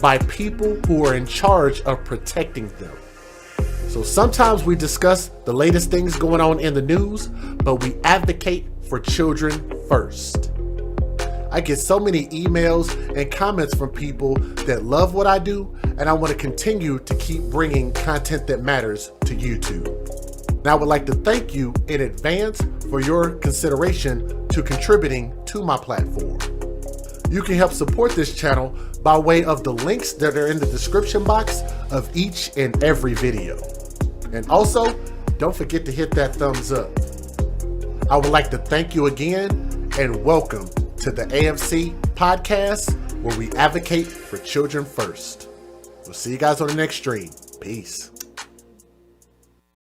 by people who are in charge of protecting them. So sometimes we discuss the latest things going on in the news, but we advocate for children first. I get so many emails and comments from people that love what I do, and I want to continue to keep bringing content that matters to YouTube. And I would like to thank you in advance for your consideration to contributing to my platform. You can help support this channel by way of the links that are in the description box of each and every video. And also, don't forget to hit that thumbs up. I would like to thank you again and welcome to the AFC Podcast, where we advocate for children first. We'll see you guys on the next stream. Peace.